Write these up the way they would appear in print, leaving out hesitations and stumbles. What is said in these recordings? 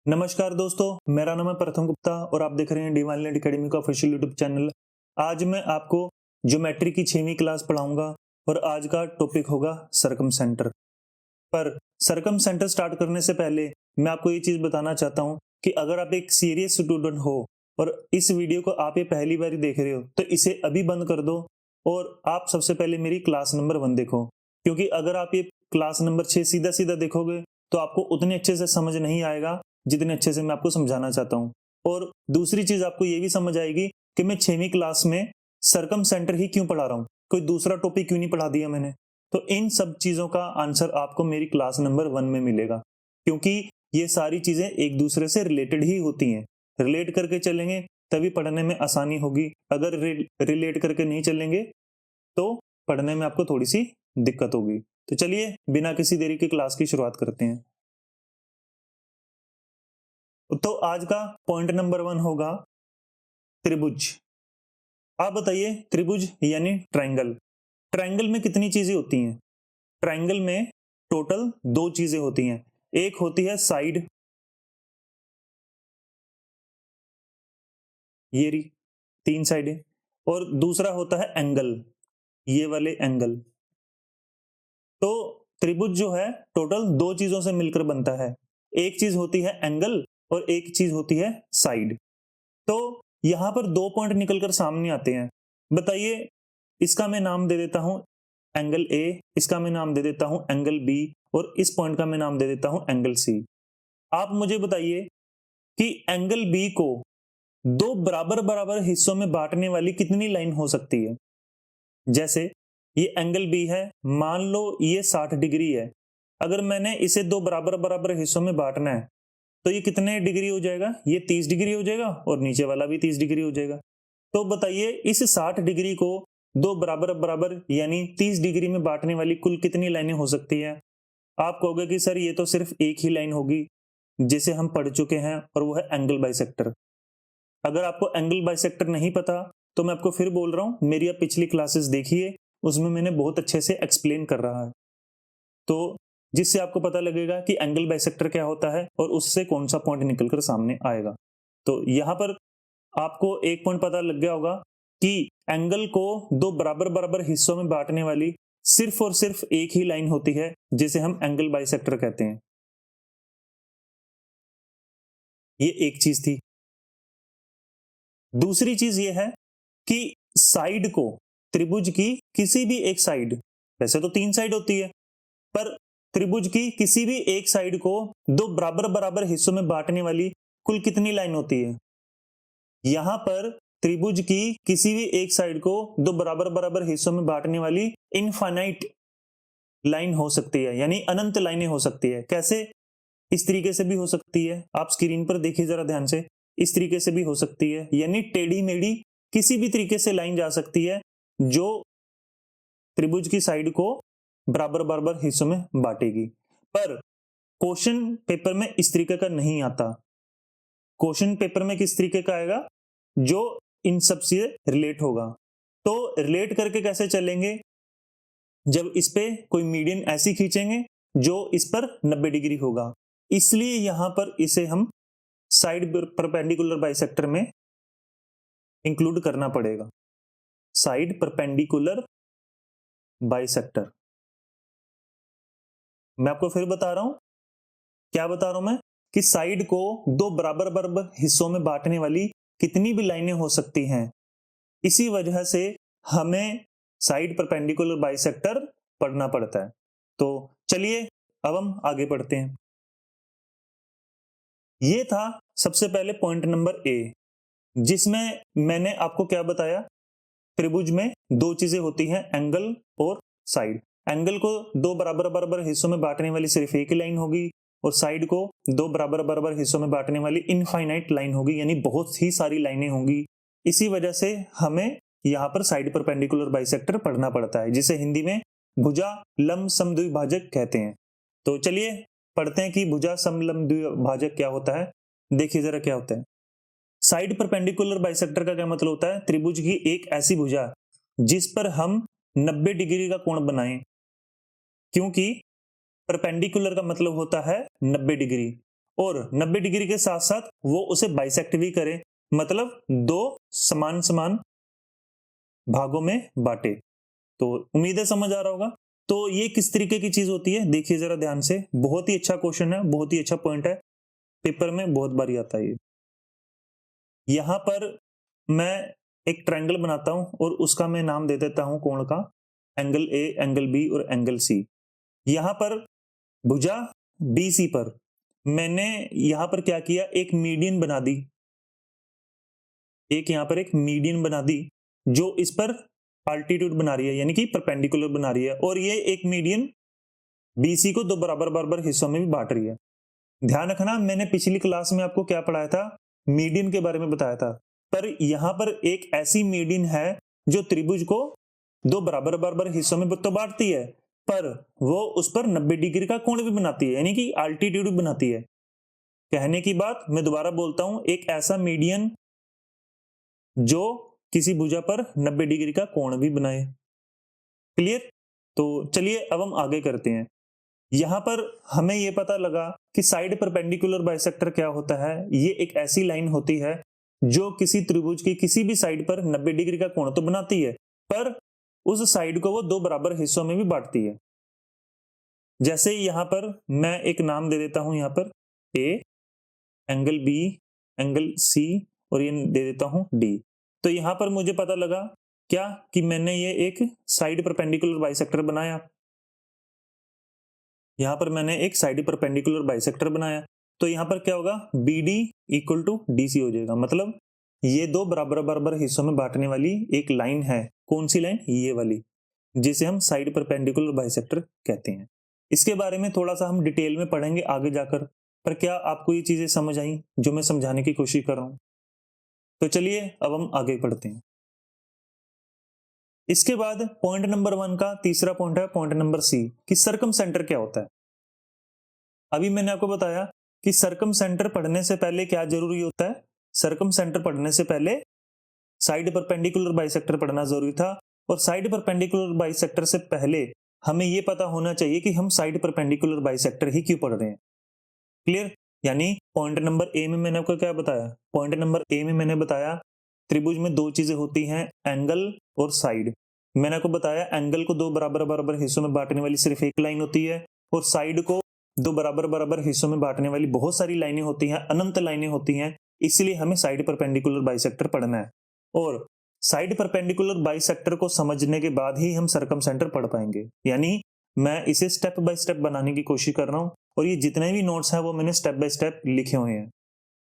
नमस्कार दोस्तों, मेरा नाम है प्रथम गुप्ता और आप देख रहे हैं डिवाइन लैंड एकेडमी का ऑफिशियल यूट्यूब चैनल। आज मैं आपको ज्योमेट्री की 6वीं क्लास पढ़ाऊंगा और आज का टॉपिक होगा सरकम सेंटर। पर सरकम सेंटर स्टार्ट करने से पहले मैं आपको ये चीज बताना चाहता हूँ कि अगर आप एक सीरियस स्टूडेंट हो और इस वीडियो को आप ये पहली बार देख रहे हो तो इसे अभी बंद कर दो और आप सबसे पहले मेरी क्लास नंबर 1 देखो, क्योंकि अगर आप ये क्लास नंबर 6 सीधा सीधा देखोगे तो आपको उतने अच्छे से समझ नहीं आएगा जितने अच्छे से मैं आपको समझाना चाहता हूँ। और दूसरी चीज आपको ये भी समझ आएगी कि मैं 6वीं क्लास में सरकम सेंटर ही क्यों पढ़ा रहा हूँ, कोई दूसरा टॉपिक क्यों नहीं पढ़ा दिया मैंने। तो इन सब चीजों का आंसर आपको मेरी क्लास नंबर 1 में मिलेगा, क्योंकि ये सारी चीजें एक दूसरे से रिलेटेड ही होती हैं। रिलेट करके चलेंगे तभी पढ़ने में आसानी होगी, अगर रिलेट करके नहीं चलेंगे तो पढ़ने में आपको थोड़ी सी दिक्कत होगी। तो चलिए बिना किसी देरी की क्लास की शुरुआत करते हैं। तो आज का पॉइंट नंबर 1 होगा त्रिभुज। आप बताइए, त्रिभुज यानी ट्रायंगल। ट्रायंगल में कितनी चीजें होती हैं? ट्रायंगल में टोटल 2 चीजें होती हैं। एक होती है साइड, ये रही 3 साइडें, और दूसरा होता है एंगल, ये वाले एंगल। तो त्रिभुज जो है टोटल 2 चीजों से मिलकर बनता है। एक चीज होती है एंगल और एक चीज होती है साइड। तो यहां पर 2 पॉइंट निकलकर सामने आते हैं। बताइए, इसका मैं नाम दे देता हूं एंगल ए, इसका मैं नाम दे देता हूं एंगल बी, और इस पॉइंट का मैं नाम दे देता हूं एंगल सी। आप मुझे बताइए कि एंगल बी को 2 बराबर बराबर हिस्सों में बांटने वाली कितनी लाइन हो सकती है? जैसे ये एंगल बी है, मान लो ये 60 डिग्री है। अगर मैंने इसे 2 बराबर बराबर हिस्सों में बांटना है तो ये कितने डिग्री हो जाएगा? ये 30 डिग्री हो जाएगा और नीचे वाला भी 30 डिग्री हो जाएगा। तो बताइए, इस 60 डिग्री को 2 बराबर बराबर यानी 30 डिग्री में बांटने वाली कुल कितनी लाइनें हो सकती है? आप कहोगे कि सर ये तो सिर्फ एक ही लाइन होगी जिसे हम पढ़ चुके हैं, और वो है एंगल बाइसेक्टर। अगर आपको एंगल बाइसेक्टर नहीं पता तो मैं आपको फिर बोल रहा हूं, मेरी आप पिछली क्लासेस देखिए, उसमें मैंने बहुत अच्छे से एक्सप्लेन कर रहा है, तो जिससे आपको पता लगेगा कि एंगल बाइसेक्टर क्या होता है और उससे कौन सा पॉइंट निकलकर सामने आएगा। तो यहां पर आपको एक पॉइंट पता लग गया होगा कि एंगल को 2 बराबर बराबर हिस्सों में बांटने वाली सिर्फ और सिर्फ एक ही लाइन होती है जिसे हम एंगल बाइसेक्टर कहते हैं। ये एक चीज थी। दूसरी चीज ये है कि साइड को, त्रिभुज की किसी भी एक साइड, वैसे तो 3 साइड होती है, पर त्रिभुज की किसी भी एक साइड को 2 बराबर बराबर हिस्सों में बांटने वाली कुल कितनी लाइन होती है? यहां पर त्रिभुज की किसी भी एक साइड को 2 बराबर बराबर हिस्सों में बांटने वाली इनफाइनाइट लाइन हो सकती है, यानी अनंत लाइनें हो सकती है। कैसे? इस तरीके से भी हो सकती है, आप स्क्रीन पर देखिए जरा ध्यान से। इस तरीके से भी हो सकती है, यानी टेढ़ी मेढ़ी किसी भी तरीके से लाइन जा सकती है जो त्रिभुज की साइड को बराबर बराबर हिस्सों में बांटेगी। पर क्वेश्चन पेपर में इस तरीके का नहीं आता। क्वेश्चन पेपर में किस तरीके का आएगा? जो इन सब से रिलेट होगा। तो रिलेट करके कैसे चलेंगे? जब इस पे कोई मीडियन ऐसी खींचेंगे जो इस पर 90 डिग्री होगा, इसलिए यहां पर इसे हम साइड परपेंडिकुलर बाइसेक्टर में इंक्लूड करना पड़ेगा। Side perpendicular bisector. मैं आपको फिर बता रहा हूं, क्या बता रहा हूं मैं, कि साइड को 2 बराबर बराबर हिस्सों में बांटने वाली कितनी भी लाइनें हो सकती हैं। इसी वजह से हमें साइड परपेंडिकुलर बाइसेक्टर पढ़ना पड़ता है। तो चलिए अब हम आगे बढ़ते हैं। ये था सबसे पहले पॉइंट नंबर ए, जिसमें मैंने आपको क्या बताया? त्रिभुज में 2 चीजें होती हैं, एंगल और साइड। एंगल को 2 बराबर बराबर हिस्सों में बांटने वाली सिर्फ एक ही लाइन होगी, और साइड को 2 बराबर बराबर हिस्सों में बांटने वाली इनफाइनाइट लाइन होगी, यानी बहुत ही सारी लाइनें होंगी। इसी वजह से हमें यहाँ पर साइड परपेंडिकुलर बाइसेक्टर पढ़ना पड़ता है, जिसे हिंदी में भुजा लंब समद्विभाजक कहते हैं। तो चलिए पढ़ते हैं कि भुजा समलंब द्विभाजक क्या होता है। देखिए जरा क्या होता है। साइड परपेंडिकुलर बाइसेक्टर का क्या मतलब होता है? त्रिभुज की एक ऐसी भुजा जिस पर हम 90 डिग्री का कोण बनाएं, क्योंकि परपेंडिकुलर का मतलब होता है 90 डिग्री, और 90 डिग्री के साथ साथ वो उसे बाइसेक्ट भी करे, मतलब दो समान समान भागों में बांटे। तो उम्मीद है समझ आ रहा होगा। तो ये किस तरीके की चीज होती है देखिए जरा ध्यान से, बहुत ही अच्छा क्वेश्चन है, बहुत ही अच्छा पॉइंट है, पेपर में बहुत बार आता है ये। यहां पर मैं एक ट्रायंगल बनाता हूं और उसका मैं नाम दे देता हूं कोण का, एंगल ए, एंगल बी और एंगल सी। यहां पर भुजा BC पर मैंने यहां पर क्या किया, एक मीडियन बना दी, यहां पर एक मीडियन बना दी जो इस पर अल्टीट्यूड बना रही है, यानी कि परपेंडिकुलर बना रही है, और ये एक मीडियन BC को दो बराबर बराबर हिस्सों में भी बांट रही है। ध्यान रखना, मैंने पिछली क्लास में आपको क्या पढ़ाया था, मीडियन के बारे में बताया था, पर यहां पर एक ऐसी मीडियन है जो त्रिभुज को दो बराबर बराबर हिस्सों में तो बांटती है, पर वो उस पर 90 डिग्री का कोण भी बनाती है, यानी कि अल्टीट्यूड भी बनाती है। कहने की बात मैं दोबारा बोलता हूं, एक ऐसा मीडियन जो किसी भुजा पर 90 डिग्री का कोण भी बनाए। क्लियर? तो चलिए अब हम आगे करते हैं। यहां पर हमें यह पता लगा कि साइड परपेंडिकुलर बाइसेक्टर क्या होता है। ये एक ऐसी लाइन होती है जो किसी त्रिभुज की किसी भी साइड पर 90 डिग्री का कोण तो बनाती है, पर उस साइड को वो दो बराबर हिस्सों में भी बांटती है। जैसे यहां पर मैं एक नाम दे देता हूं, यहां पर ए, एंगल बी, एंगल सी, और ये दे देता हूं डी। तो यहां पर मुझे पता लगा क्या, कि मैंने ये एक साइड परपेंडिकुलर बाइसेक्टर बनाया। यहां पर मैंने एक साइड परपेंडिकुलर बाइसेक्टर बनाया, तो यहां पर क्या होगा, BD इक्वल टू DC हो जाएगा, मतलब ये दो बराबर बराबर हिस्सों में बांटने वाली एक लाइन है। कौन सी लाइन? ये वाली, जिसे हम साइड परपेंडिकुलर बाइसेक्टर कहते हैं। इसके बारे में थोड़ा सा हम डिटेल में पढ़ेंगे आगे जाकर, पर क्या आपको ये चीजें समझ आई जो मैं समझाने की कोशिश कर रहा हूं? तो चलिए अब हम आगे बढ़ते हैं। इसके बाद पॉइंट नंबर 1 का तीसरा पॉइंट है पॉइंट नंबर C, कि सर्कम सेंटर क्या होता है। अभी मैंने आपको बताया कि सर्कम सेंटर पढ़ने से पहले क्या जरूरी होता है, सर्कम सेंटर पढ़ने से पहले साइड परपेंडिकुलर बाइसेक्टर पढ़ना जरूरी था, और साइड परपेंडिकुलर बाइसेक्टर से पहले हमें यह पता होना चाहिए कि हम साइड परपेंडिकुलर बाइसेक्टर ही क्यों पढ़ रहे हैं। क्लियर? यानी पॉइंट नंबर A में मैंने आपको क्या बताया, पॉइंट नंबर A में मैंने बताया त्रिभुज में दो चीजें होती हैं, एंगल और साइड। मैंने आपको बताया एंगल को दो बराबर बराबर हिस्सों में बांटने वाली सिर्फ एक लाइन होती है, और साइड को दो बराबर बराबर हिस्सों में बांटने वाली बहुत सारी लाइनें होती हैं, अनंत लाइनें होती हैं। इसलिए हमें साइड परपेंडिकुलर बाइसेक्टर पढ़ना है, और साइड परपेंडिकुलर बाइसेक्टर को समझने के बाद ही हम सर्कम सेंटर पढ़ पाएंगे। यानी मैं इसे स्टेप बाय स्टेप बनाने की कोशिश कर रहा हूं, और ये जितने भी नोट्स हैं वो मैंने स्टेप बाय स्टेप लिखे हुए हैं।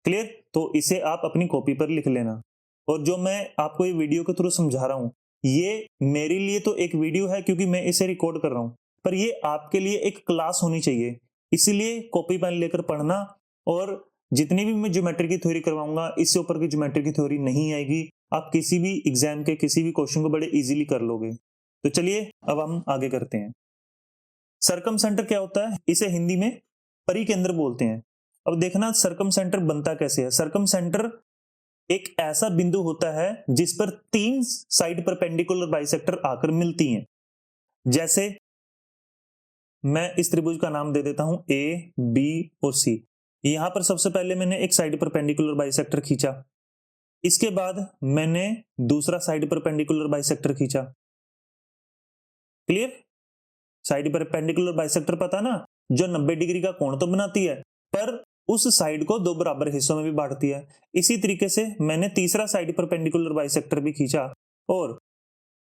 क्लियर? तो इसे आप अपनी कॉपी पर लिख लेना, और जो मैं आपको ये वीडियो के थ्रू समझा रहा हूं, ये मेरे लिए तो एक वीडियो है क्योंकि मैं इसे रिकॉर्ड कर रहा हूं, पर ये आपके लिए एक क्लास होनी चाहिए। इसीलिए कॉपी पेन लेकर पढ़ना, और जितनी भी मैं ज्योमेट्री की थ्योरी करवाऊंगा इससे ऊपर की ज्योमेट्री की थ्योरी नहीं आएगी। आप किसी भी एग्जाम के किसी भी क्वेश्चन को बड़े इजीली कर लोगे। तो चलिए अब हम आगे करते हैं। सर्कम सेंटर क्या होता है, इसे हिंदी में परिकेंद्र बोलते हैं। अब देखना सर्कम सेंटर बनता कैसे है। सर्कम सेंटर एक ऐसा बिंदु होता है जिस पर तीन साइड परपेंडिकुलर बाइसेक्टर आकर मिलती हैं। जैसे मैं इस त्रिभुज का नाम दे देता हूं A, B और C। यहां पर सबसे पहले मैंने एक साइड परपेंडिकुलर बाइसेक्टर खींचा, इसके बाद मैंने दूसरा साइड परपेंडिकुलर बाइसेक्टर खींचा। क्लियर? साइड परपेंडिकुलर बाइसेक्टर पता ना, जो 90 डिग्री का कोण तो बनाती है, पर उस साइड को दो बराबर हिस्सों में भी बांटती है। इसी तरीके से मैंने तीसरा साइड परपेंडिकुलर बाइसेक्टर भी खींचा, और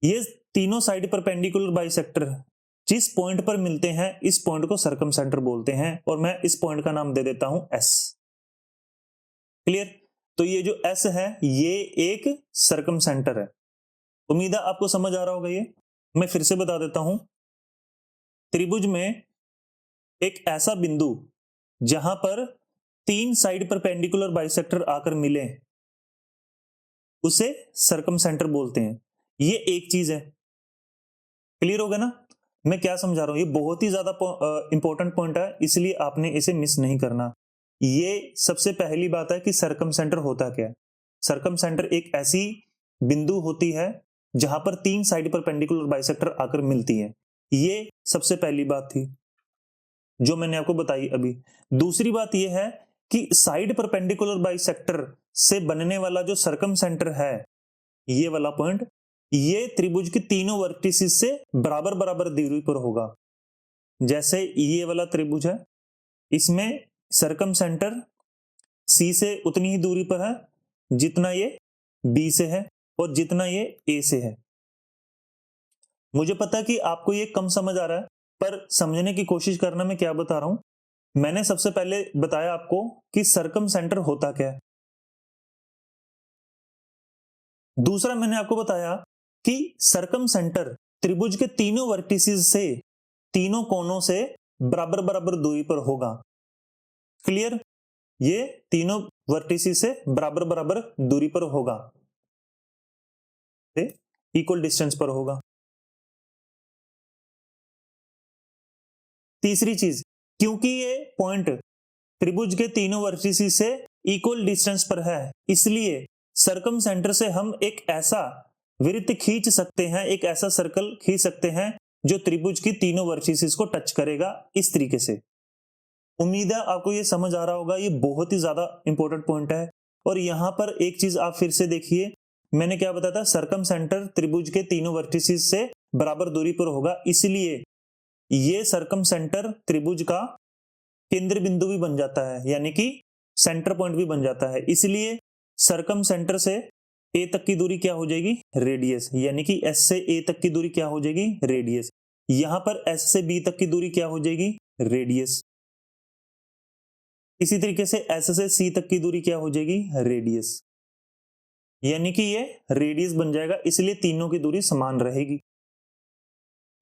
ये तीनों साइड परपेंडिकुलर बाइसेक्टर जिस पॉइंट पर मिलते हैं इस पॉइंट को सर्कम सेंटर बोलते हैं, और मैं इस पॉइंट का नाम दे देता हूं S। क्लियर? तो ये जो S है ये एक सर्कम सेंटर है। उम्मीद है आपको समझ आ रहा होगा। ये मैं फिर से बता देता हूं, त्रिभुज में एक ऐसा बिंदु जहां पर तीन साइड परपेंडिकुलर बाइसेक्टर आकर मिले उसे सर्कम सेंटर बोलते हैं। ये एक चीज है। क्लियर होगा ना मैं क्या समझा रहा हूं? ये बहुत ही ज्यादा इंपॉर्टेंट पॉइंट है, इसलिए आपने इसे मिस नहीं करना। ये सबसे पहली बात है कि सर्कम सेंटर होता क्या है। सर्कम सेंटर एक ऐसी बिंदु होती है जहां पर तीन साइड परपेंडिकुलर बाइसेक्टर आकर मिलती है। ये सबसे पहली बात थी। जो मैंने आपको बताई अभी। दूसरी बात यह है कि साइड परपेंडिकुलर बाइसेक्टर से बनने वाला जो सर्कम सेंटर है, ये वाला पॉइंट, ये त्रिभुज की तीनों वर्टिसेस से बराबर बराबर दूरी पर होगा। जैसे ये वाला त्रिभुज है, इसमें सर्कम सेंटर सी से उतनी ही दूरी पर है जितना ये बी से है और जितना ये ए से है। मुझे पता है कि आपको ये कम समझ आ रहा है, पर समझने की कोशिश करना मैं क्या बता रहा हूं। मैंने सबसे पहले बताया आपको कि सर्कम सेंटर होता क्या है। दूसरा मैंने आपको बताया कि सर्कम सेंटर त्रिभुज के तीनों वर्टिसेस से, तीनों कोनों से बराबर बराबर दूरी पर होगा। क्लियर? ये तीनों वर्टिसेस से बराबर बराबर दूरी पर होगा, इक्वल डिस्टेंस पर होगा। तीसरी चीज, क्योंकि ये पॉइंट त्रिभुज के तीनों वर्टिसेस से इक्वल डिस्टेंस पर है, इसलिए सर्कम सेंटर से हम एक ऐसा वृत्त खींच सकते हैं, एक ऐसा सर्कल खींच सकते हैं जो त्रिभुज की तीनों वर्टिसेस को टच करेगा, इस तरीके से। उम्मीद है आपको ये समझ आ रहा होगा। ये बहुत ही ज्यादा इंपॉर्टेंट पॉइंट है। और यहां पर एक चीज आप फिर से देखिए, मैंने क्या बताया था, सर्कम सेंटर त्रिभुज के तीनों वर्टिसेस से बराबर दूरी पर होगा, इसलिए ये सर्कम सेंटर त्रिभुज का केंद्र बिंदु भी बन जाता है, यानी कि सेंटर पॉइंट भी बन जाता है। इसलिए सर्कम सेंटर से ए तक की दूरी क्या हो जाएगी, रेडियस, यानी कि एस से ए तक की दूरी क्या हो जाएगी, रेडियस। यहां पर एस से बी तक की दूरी क्या हो जाएगी, रेडियस। इसी तरीके से एस से सी तक की दूरी क्या हो जाएगी, रेडियस, यानी कि ये रेडियस बन जाएगा, इसलिए तीनों की दूरी समान रहेगी।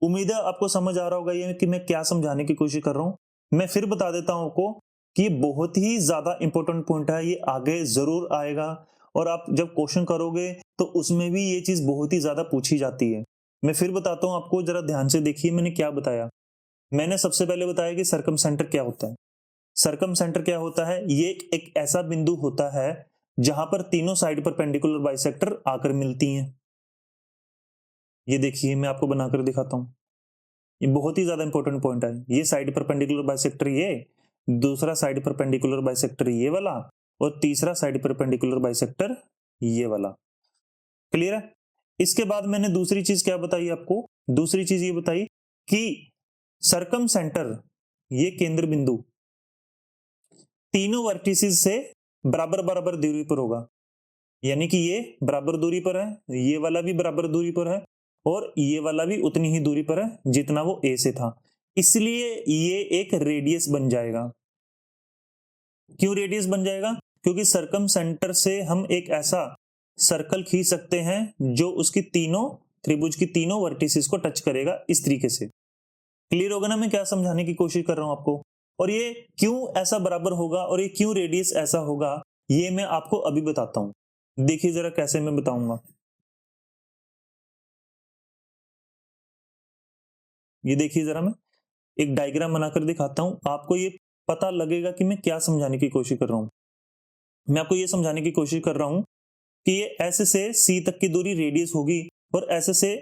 उम्मीद है आपको समझ आ रहा होगा ये कि मैं क्या समझाने की कोशिश कर रहा हूं। मैं फिर बता देता हूं आपको कि ये बहुत ही ज्यादा इंपॉर्टेंट पॉइंट है, ये आगे जरूर आएगा और आप जब क्वेश्चन करोगे तो उसमें भी ये चीज बहुत ही ज्यादा पूछी जाती है। मैं फिर बताता हूं आपको, जरा ध्यान से देखिए मैंने क्या बताया। मैंने सबसे पहले बताया कि सर्कम सेंटर क्या होता है। सर्कम सेंटर क्या होता है, ये एक ऐसा बिंदु होता है जहां पर तीनों साइड परपेंडिकुलर बाइसेक्टर आकर मिलती हैं। ये देखिए मैं आपको बनाकर दिखाता हूं, ये बहुत ही ज्यादा इंपॉर्टेंट पॉइंट है। ये साइड परपेंडिकुलर बाइसेक्टर, ये दूसरा साइड परपेंडिकुलर बाइसेक्टर ये वाला, और तीसरा साइड परपेंडिकुलर बाइसेक्टर ये वाला। क्लियर है? इसके बाद मैंने दूसरी चीज क्या बताई आपको, दूसरी चीज ये बताई कि सर्कम सेंटर, ये केंद्र बिंदु तीनों वर्टिसेस से बराबर बराबर दूरी पर होगा, यानी कि ये बराबर दूरी पर है, ये वाला भी बराबर दूरी पर है और ये वाला भी उतनी ही दूरी पर है जितना वो ए से था, इसलिए ये एक रेडियस बन जाएगा। क्यों रेडियस बन जाएगा? क्योंकि सर्कम सेंटर से हम एक ऐसा सर्कल खींच सकते हैं जो उसकी तीनों त्रिभुज की तीनों वर्टिसेस को टच करेगा, इस तरीके से। क्लियर होगा ना मैं क्या समझाने की कोशिश कर रहा हूं आपको? और ये क्यों ऐसा बराबर होगा और ये क्यों रेडियस ऐसा होगा, ये मैं आपको अभी बताता हूं। देखिए जरा कैसे मैं बताऊंगा। ये देखिए जरा, मैं एक डायग्राम बनाकर दिखाता हूं, आपको ये पता लगेगा कि मैं क्या समझाने की कोशिश कर रहा हूं। मैं आपको ये समझाने की कोशिश कर रहा हूं कि ये एस से सी तक की दूरी रेडियस होगी और एस से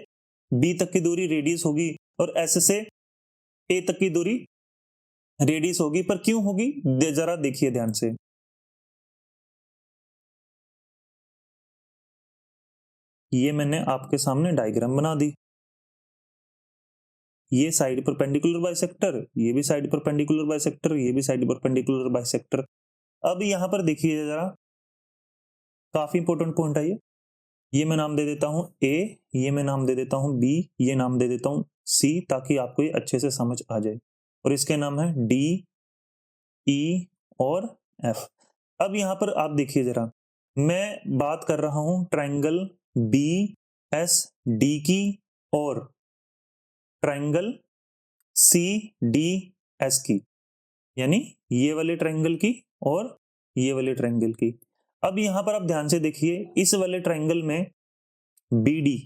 बी तक की दूरी रेडियस होगी और एस से ए तक की दूरी रेडियस होगी, पर क्यों होगी जरा देखिए ध्यान से। ये मैंने आपके सामने डायग्राम बना दी, ये साइड परपेंडिकुलर बाइसेक्टर, ये भी साइड परपेंडिकुलर बाइसेक्टर, ये भी साइड परपेंडिकुलर बाइसेक्टर। अब यहां पर देखिए जरा, काफी इंपॉर्टेंट पॉइंट है ये मैं नाम दे देता हूं ए, ये मैं नाम दे देता हूं बी, ये नाम दे देता हूं सी, ताकि आपको ये अच्छे से समझ आ जाए। और इसके नाम है डी, ई और एफ। अब यहां पर आप देखिए जरा, मैं बात कर रहा हूं ट्राइंगल बी एस डी की और ट्राइंगल सी डी एस की, यानी ये वाले ट्राइंगल की और ये वाले ट्राइंगल की। अब यहां पर आप ध्यान से देखिए, इस वाले ट्राइंगल में बी डी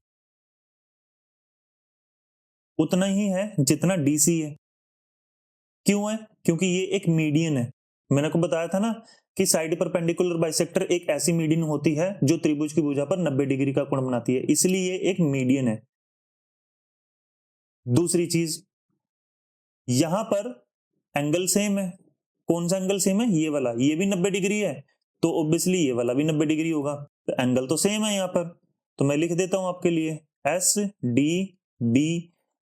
उतना ही है जितना डीसी है। क्यों है? क्योंकि ये एक मीडियन है। मैंने आपको बताया था ना कि साइड परपेंडिकुलर बाइसेक्टर एक ऐसी मीडियन होती है जो त्रिभुज की भुजा पर 90 डिग्री का कोण बनाती है, इसलिए ये एक मीडियन है। दूसरी चीज, यहां पर एंगल सेम है। कौन सा एंगल सेम है? ये वाला, ये भी 90 डिग्री है तो ऑब्वियसली ये वाला भी 90 डिग्री होगा, तो एंगल तो सेम है यहाँ पर। तो मैं लिख देता हूं आपके लिए एस डी बी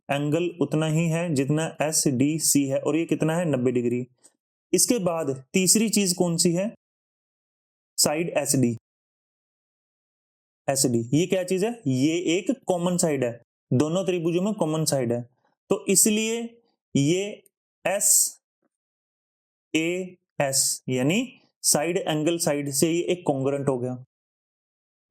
एंगल उतना ही है जितना एस डी सी है, और ये कितना है? 90 डिग्री। इसके बाद तीसरी चीज कौन सी है? Side S D. S D ये क्या चीज है? ये एक कॉमन साइड है, दोनों त्रिभुजों में कॉमन साइड है, तो इसलिए ये एस ए एस यानी साइड एंगल साइड से ये एक कॉन्ग्रुएंट हो गया,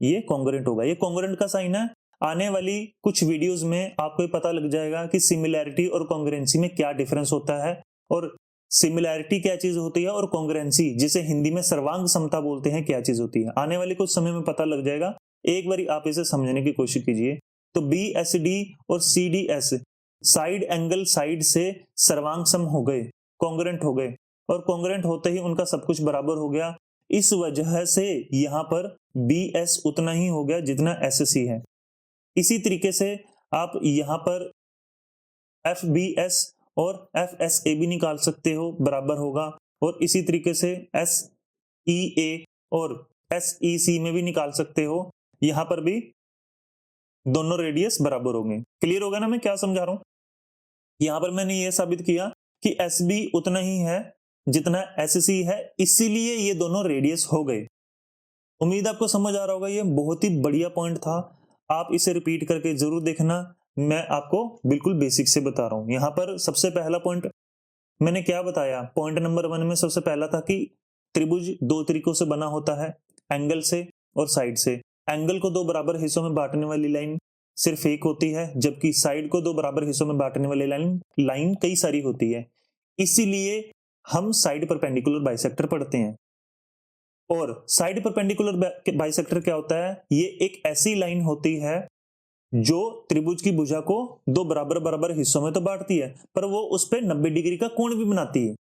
ये कॉन्ग्रुएंट होगा। ये कॉन्ग्रुएंट का साइन है। आने वाली कुछ वीडियोस में आपको पता लग जाएगा कि सिमिलैरिटी और कॉन्ग्रुएंसी में क्या डिफरेंस होता है, और सिमिलैरिटी क्या चीज होती है और कॉन्ग्रुएंसी, जिसे हिंदी में सर्वांग समता बोलते हैं, क्या चीज होती है। आने वाले कुछ समय में पता लग जाएगा, एक बार आप इसे समझने की कोशिश कीजिए। तो बी एस डी और C D S side angle side से सर्वांग सम हो गए, कॉन्ग्रुएंट हो गए, और कॉन्ग्रुएंट होते ही उनका सब कुछ बराबर हो गया। इस वजह से यहां पर बी एस उतना ही हो गया जितना एस सी है। इसी तरीके से आप यहां पर एफ बी एस और एफ एस ए भी निकाल सकते हो, बराबर होगा। और इसी तरीके से एस ई ए और एस ई सी में भी निकाल सकते हो, यहां पर भी दोनों रेडियस बराबर होंगे। क्लियर होगा ना मैं क्या समझा रहा हूं? यहां पर मैंने ये साबित किया कि एस बी उतना ही है जितना एस सी है, इसीलिए ये दोनों रेडियस हो गए। उम्मीद आपको समझ आ रहा होगा, ये बहुत ही बढ़िया पॉइंट था। आप इसे रिपीट करके जरूर देखना, मैं आपको बिल्कुल बेसिक से बता रहा हूं। यहां पर सबसे पहला पॉइंट मैंने क्या बताया? पॉइंट नंबर 1 में सबसे पहला था कि त्रिभुज दो तरीकों से बना होता है, एंगल से और साइड से। एंगल को दो बराबर हिस्सों में बांटने वाली लाइन सिर्फ एक होती है, जबकि साइड को दो बराबर हिस्सों में बांटने वाली लाइन कई सारी होती है। इसीलिए हम साइड परपेंडिकुलर बाइसेक्टर पढ़ते हैं। और साइड परपेंडिकुलर बाइसेक्टर क्या होता है? ये एक ऐसी लाइन होती है जो त्रिभुज की भुजा को दो बराबर बराबर हिस्सों में तो बांटती है, पर वो उस पे 90 डिग्री का कोण भी बनाती है।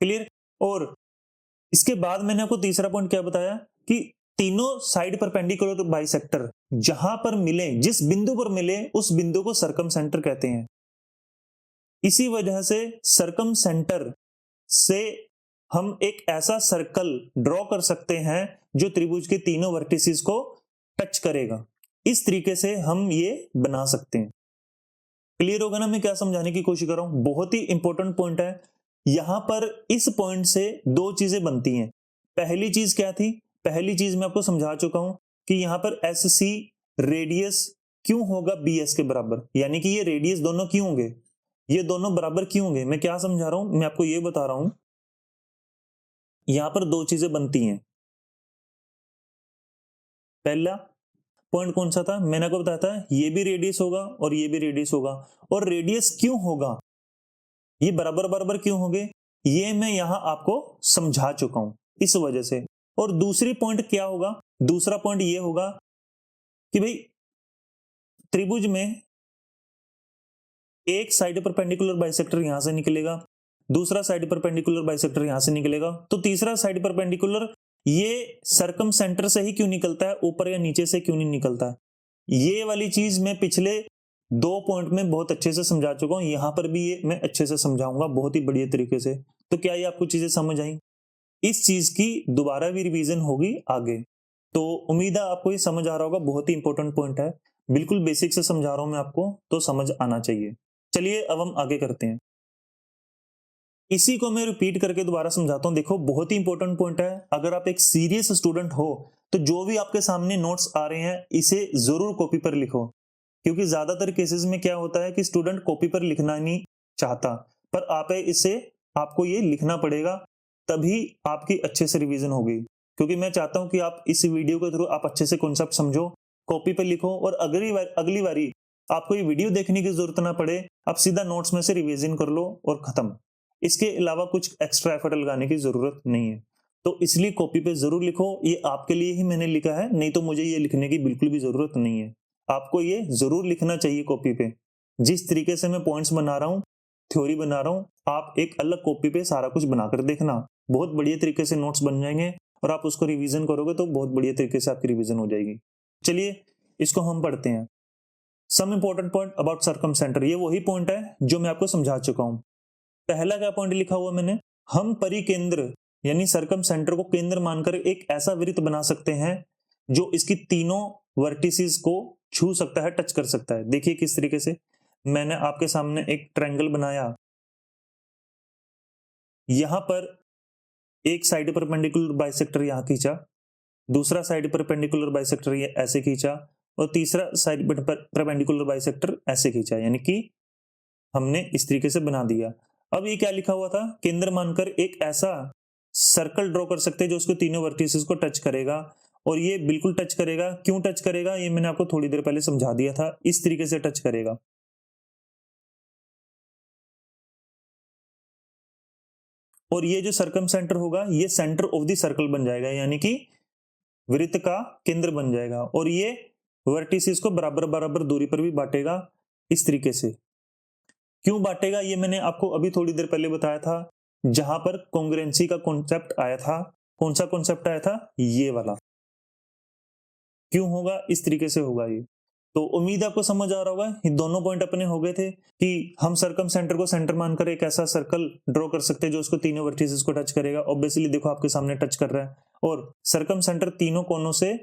क्लियर? और इसके बाद मैंने आपको तीसरा पॉइंट क्या बताया कि तीनों साइड परपेंडिकुलर बाइसेक्टर जहां पर मिले, जिस बिंदु पर मिले, उस बिंदु को सर्कम सेंटर कहते हैं। इसी वजह से सर्कम सेंटर से हम एक ऐसा सर्कल ड्रॉ कर सकते हैं जो त्रिभुज के तीनों वर्टिसेस को टच करेगा। इस तरीके से हम ये बना सकते हैं। क्लियर होगा ना मैं क्या समझाने की कोशिश कर रहा हूं? बहुत ही इंपॉर्टेंट पॉइंट है। यहां पर इस पॉइंट से दो चीजें बनती हैं। पहली चीज क्या थी? पहली चीज मैं आपको समझा चुका हूं कि यहां पर एस सी रेडियस क्यों होगा बी एस के बराबर, यानी कि ये रेडियस दोनों क्यों होंगे, ये दोनों बराबर क्यों होंगे। मैं क्या समझा रहा हूं? मैं आपको ये बता रहा हूं, यहां पर दो चीजें बनती हैं। पहला पॉइंट कौन सा था? मैंने आपको बताया था ये भी रेडियस होगा और ये भी रेडियस होगा। और रेडियस क्यों होगा, ये बराबर बराबर क्यों होंगे, ये मैं यहां आपको समझा चुका हूं, इस वजह से। और दूसरी पॉइंट क्या होगा? दूसरा पॉइंट ये होगा कि भाई त्रिभुज में एक साइड परपेंडिकुलर बाइसेक्टर यहां से निकलेगा, दूसरा साइड परपेंडिकुलर बाइसेक्टर यहां से निकलेगा, तो तीसरा साइड परपेंडिकुलर ये सर्कम सेंटर से ही क्यों निकलता है, ऊपर या नीचे से क्यों नहीं निकलता है। ये वाली चीज मैं पिछले दो पॉइंट में बहुत अच्छे से समझा चुका हूं, यहां पर भी ये मैं अच्छे से समझाऊंगा बहुत ही बढ़िया तरीके से। तो क्या ये आपको चीजें समझ आई? इस चीज की दोबारा भी रिवीजन होगी आगे। तो उम्मीद है आपको ये समझ आ रहा होगा, बहुत ही इंपॉर्टेंट पॉइंट है, बिल्कुल बेसिक से समझा रहा हूं मैं आपको, तो समझ आना चाहिए। चलिए अब हम आगे करते हैं। इसी को मैं रिपीट करके दोबारा समझाता हूं। देखो बहुत ही इंपॉर्टेंट पॉइंट है, अगर आप एक सीरियस स्टूडेंट हो तो जो भी आपके सामने नोट्स आ रहे हैं इसे जरूर कॉपी पर लिखो, क्योंकि ज्यादातर केसेस में क्या होता है कि स्टूडेंट कॉपी पर लिखना नहीं चाहता, पर आप इसे आपको ये लिखना पड़ेगा, तभी आपकी अच्छे से रिवीजन होगी। क्योंकि मैं चाहता हूं कि आप इस वीडियो के थ्रू आप अच्छे से कॉन्सेप्ट समझो, कॉपी पर लिखो, और अगली बारी आपको ये वीडियो देखने की जरूरत ना पड़े, आप सीधा नोट्स में से रिवीजन कर लो और खत्म। इसके अलावा कुछ एक्स्ट्रा एफर्ट लगाने की जरूरत नहीं है। तो इसलिए कॉपी पे जरूर लिखो, ये आपके लिए ही मैंने लिखा है, नहीं तो मुझे ये लिखने की बिल्कुल भी जरूरत नहीं है। आपको ये जरूर लिखना चाहिए कॉपी पे। जिस तरीके से मैं पॉइंट्स बना रहा हूँ, थ्योरी बना रहा हूँ, आप एक अलग कॉपी पे सारा कुछ बनाकर देखना, बहुत बढ़िया तरीके से नोट्स बन जाएंगे, और आप उसको रिवीजन करोगे तो बहुत बढ़िया तरीके से आपकी रिवीजन हो जाएगी। चलिए इसको हम पढ़ते हैं। Some important point about circumcentre, ये वही पॉइंट है जो मैं आपको समझा चुका हूं। पहला क्या पॉइंट लिखा हुआ मैंने, हम परिकेंद्र यानी सर्कम सेंटर को केंद्र मानकर एक ऐसा वृत्त बना सकते हैं जो इसकी तीनों वर्टिसेस को छू सकता है, टच कर सकता है। देखिए किस तरीके से मैंने आपके सामने एक ट्रायंगल बनाया, यहां पर एक साइड परपेंडिकुलर बाइसेक्टर यहां खींचा, दूसरा साइड परपेंडिकुलर बाइसेक्टर ये ऐसे खींचा और तीसरा साइड परपेंडिकुलर बाइसेक्टर ऐसे खींचा, यानी कि हमने इस तरीके से बना दिया। अब ये क्या लिखा हुआ था, केंद्र मानकर एक ऐसा सर्कल ड्रॉ कर सकते हैं जो उसको तीनों वर्टिसेस को टच करेगा, और ये बिल्कुल टच करेगा। क्यों टच करेगा ये मैंने आपको थोड़ी देर पहले समझा दिया था, इस तरीके से टच करेगा। और ये जो सर्कम सेंटर होगा ये सेंटर ऑफ द सर्कल बन जाएगा, यानी कि वृत्त का केंद्र बन जाएगा, और ये वर्टिसेस को बराबर बराबर दूरी पर भी बांटेगा इस तरीके से। क्यों बांटेगा ये मैंने आपको अभी थोड़ी देर पहले बताया था, जहां पर कॉन्ग्रुएंसी का कॉन्सेप्ट आया था। कौन सा कॉन्सेप्ट आया था, ये वाला। क्यों होगा, इस तरीके से होगा ये। तो उम्मीद आपको समझ आ रहा होगा, ये दोनों पॉइंट अपने हो गए थे कि हम सर्कम सेंटर को सेंटर मानकर एक ऐसा सर्कल ड्रॉ कर सकते हैं जो उसको तीनों वर्टिसेस को टच करेगा। ऑब्वियसली देखो आपके सामने टच कर रहा है, और सर्कम सेंटर तीनों कोनों से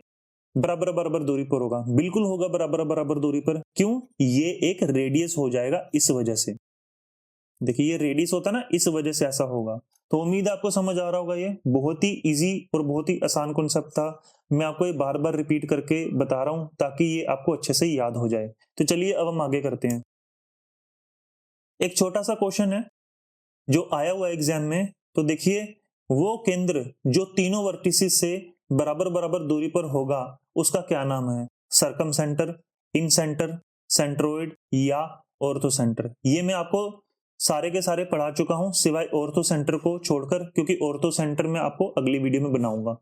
बराबर बराबर दूरी पर होगा, बिल्कुल होगा बराबर बराबर दूरी पर। क्यों, ये एक रेडियस हो जाएगा इस वजह से। देखिए ये रेडियस होता ना, इस वजह से ऐसा होगा। तो उम्मीद आपको समझ आ रहा होगा, ये बहुत ही इजी और बहुत ही आसान कॉन्सेप्ट था। मैं आपको ये बार बार रिपीट करके बता रहा हूं ताकि ये आपको अच्छे से याद हो जाए। तो चलिए अब हम आगे करते हैं। एक छोटा सा क्वेश्चन है जो आया हुआ एग्जाम में, तो देखिए वो केंद्र जो तीनों वर्टिसेस से बराबर बराबर दूरी पर होगा उसका क्या नाम है, सर्कम सेंटर, इन सेंटर, सेंट्रोइड या ऑर्थो सेंटर। ये मैं आपको सारे के सारे पढ़ा चुका हूं सिवाय ऑर्थो सेंटर को छोड़कर, क्योंकि ऑर्थो सेंटर मैं आपको अगली वीडियो में बनाऊंगा।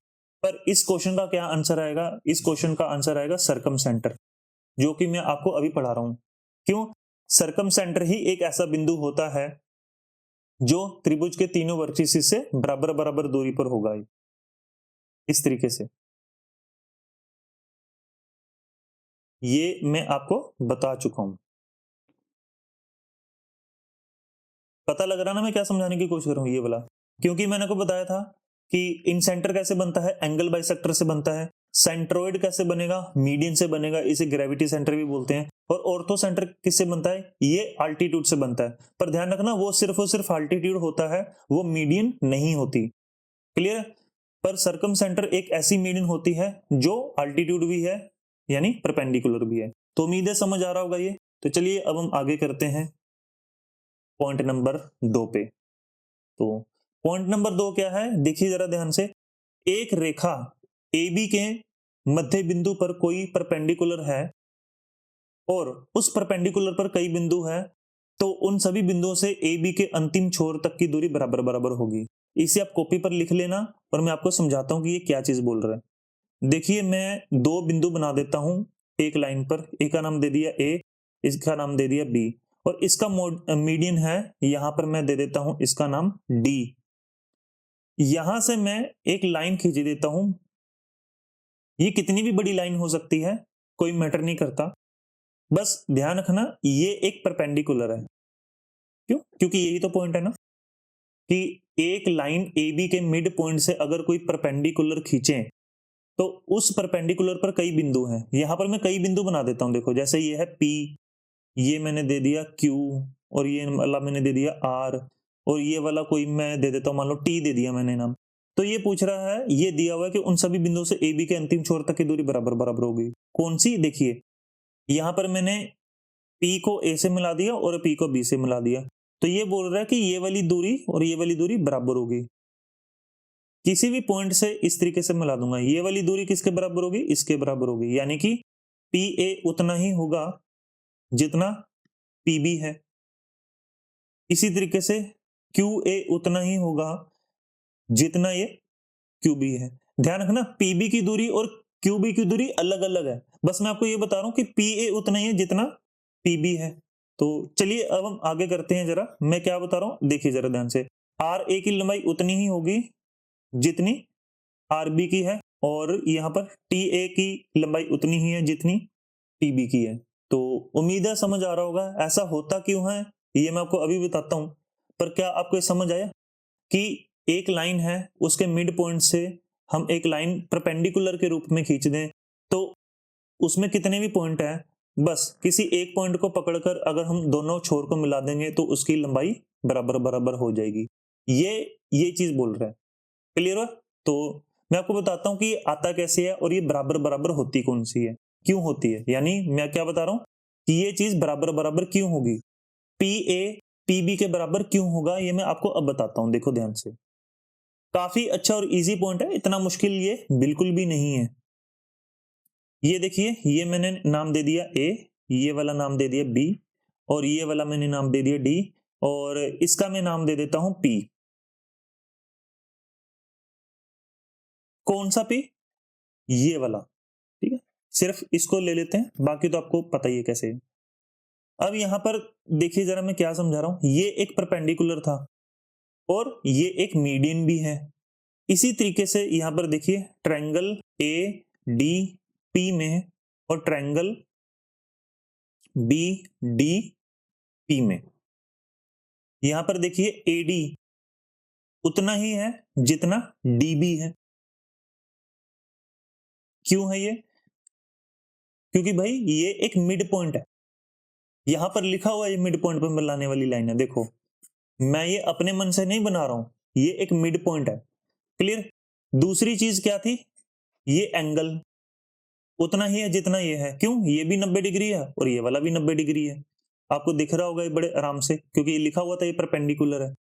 पर इस क्वेश्चन का क्या आंसर आएगा, इस क्वेश्चन का आंसर आएगा सर्कम सेंटर, जो कि मैं आपको अभी पढ़ा रहा हूं। क्यों, सर्कम सेंटर ही एक ऐसा बिंदु होता है जो त्रिभुज के तीनों वर्टिसेस से बराबर बराबर दूरी पर होगा, इस तरीके से। ये मैं आपको बता चुका हूं। पता लग रहा ना मैं क्या समझाने की कोशिश कर रहा हूं, ये वाला। क्योंकि मैंने को बताया था कि इन सेंटर कैसे बनता है, एंगल बाइसेक्टर से बनता है। सेंट्रोइड कैसे बनेगा, मीडियन से बनेगा, इसे ग्रेविटी सेंटर भी बोलते हैं। और ऑर्थो सेंटर किससे बनता है, ये अल्टीट्यूड से बनता है। पर ध्यान रखना वो सिर्फ और सिर्फ अल्टीट्यूड होता है, वो मीडियन नहीं होती। क्लियर है। पर सर्कम सेंटर एक ऐसी मीडियन होती है जो अल्टीट्यूड भी है यानी परपेंडिकुलर भी है। तो उम्मीद है समझ आ रहा होगा ये। तो चलिए अब हम आगे करते हैं पॉइंट नंबर 2 पे। तो पॉइंट नंबर 2 क्या है, देखिए जरा ध्यान से। एक रेखा AB के मध्य बिंदु पर कोई परपेंडिकुलर है और उस परपेंडिकुलर पर कई बिंदु है, तो उन सभी बिंदुओं से AB के अंतिम छोर तक की दूरी बराबर बराबर होगी। इसे आप कॉपी पर लिख लेना और मैं आपको समझाता हूं कि ये क्या चीज बोल रहा है। देखिए मैं दो बिंदु बना देता हूं एक लाइन पर, एक का नाम दे दिया A, इसका नाम दे दिया B, और इसका मीडियन है, यहां पर मैं दे देता हूं इसका नाम D। यहां से मैं एक लाइन खींच देता हूं, ये कितनी भी बड़ी लाइन हो सकती है, कोई मैटर नहीं करता। बस ध्यान रखना ये एक परपेंडिकुलर है। क्यों, क्योंकि यही तो पॉइंट है ना कि एक लाइन AB के मिड पॉइंट से अगर कोई परपेंडिकुलर खींचे तो उस परपेंडिकुलर पर कई बिंदु हैं। यहां पर मैं कई बिंदु बना देता हूं, देखो जैसे ये है P, ये मैंने दे दिया Q, और ये वाला मैंने दे दिया R, और ये वाला कोई मैं दे देता हूं, मान लो T दे दिया मैंने नाम। तो ये पूछ रहा है, ये दिया हुआ है कि उन सभी बिंदुओं से AB के अंतिम छोर तक की दूरी बराबर बराबर होगी। कौन सी, देखिए यहां पर मैंने P को A से मिला दिया और P को B से मिला दिया, तो ये बोल रहा है कि ये वाली दूरी और ये वाली दूरी बराबर होगी। किसी भी पॉइंट से इस तरीके से मिला दूंगा, ये वाली दूरी किसके बराबर होगी, इसके बराबर होगी, यानी कि PA उतना ही होगा जितना PB है। इसी तरीके से QA उतना ही होगा जितना ये QB है। ध्यान रखना PB की दूरी और QB की दूरी अलग अलग है, बस मैं आपको ये बता रहा हूं कि PA उतना ही है जितना PB है। तो चलिए अब हम आगे करते हैं, जरा मैं क्या बता रहा हूं देखिए जरा ध्यान से। RA की लंबाई उतनी ही होगी जितनी RB की है, और यहां पर TA की लंबाई उतनी ही है जितनी TB की है। तो उम्मीद है समझ आ रहा होगा। ऐसा होता क्यों है ये मैं आपको अभी बताता हूं। पर क्या आपको ये समझ आया कि एक लाइन है, उसके मिड पॉइंट से हम एक लाइन परपेंडिकुलर के रूप में खींच दें तो उसमें कितने भी पॉइंट है, बस किसी एक पॉइंट को पकड़कर अगर हम दोनों छोर को मिला देंगे तो उसकी लंबाई बराबर बराबर हो जाएगी। ये चीज बोल रहा है। क्लियर है? तो मैं आपको बताता हूं कि ये आता कैसे है और ये बराबर बराबर होती कौन सी है, क्यों होती है। यानी मैं क्या बता रहा हूं कि ये चीज बराबर बराबर क्यों होगी, पी ए पी बी के बराबर क्यों होगा, ये मैं आपको अब बताता हूं। देखो ध्यान से, काफी अच्छा और इजी पॉइंट है, इतना मुश्किल ये बिल्कुल भी नहीं है। ये देखिए, ये मैंने नाम दे दिया ए, ये वाला नाम दे दिया बी, और ये वाला मैंने नाम दे दिया डी, और इसका मैं नाम दे देता हूं पी। कौन सा पी? ये वाला। ठीक है, सिर्फ इसको ले लेते हैं, बाकी तो आपको पता ही है कैसे है। अब यहां पर देखिए जरा मैं क्या समझा रहा हूं, ये एक परपेंडिकुलर था और ये एक मीडियन भी है। इसी तरीके से यहां पर देखिए ट्रायंगल ए डी पी में और ट्रायंगल बी डी पी में, यहां पर देखिए एडी उतना ही है जितना डीबी है। क्यों है ये? क्योंकि भाई ये एक मिड पॉइंट है, यहां पर लिखा हुआ है ये मिड पॉइंट पर मिलाने वाली लाइन है। देखो मैं ये अपने मन से नहीं बना रहा हूं, ये एक मिड पॉइंट है। क्लियर? दूसरी चीज क्या थी, ये एंगल उतना ही है जितना ये है। क्यों? ये भी 90 डिग्री है और ये वाला भी 90 डिग्री है। आपको दिख रहा होगा ये बड़े आराम से, क्योंकि ये लिखा हुआ था ये परपेंडिकुलर है।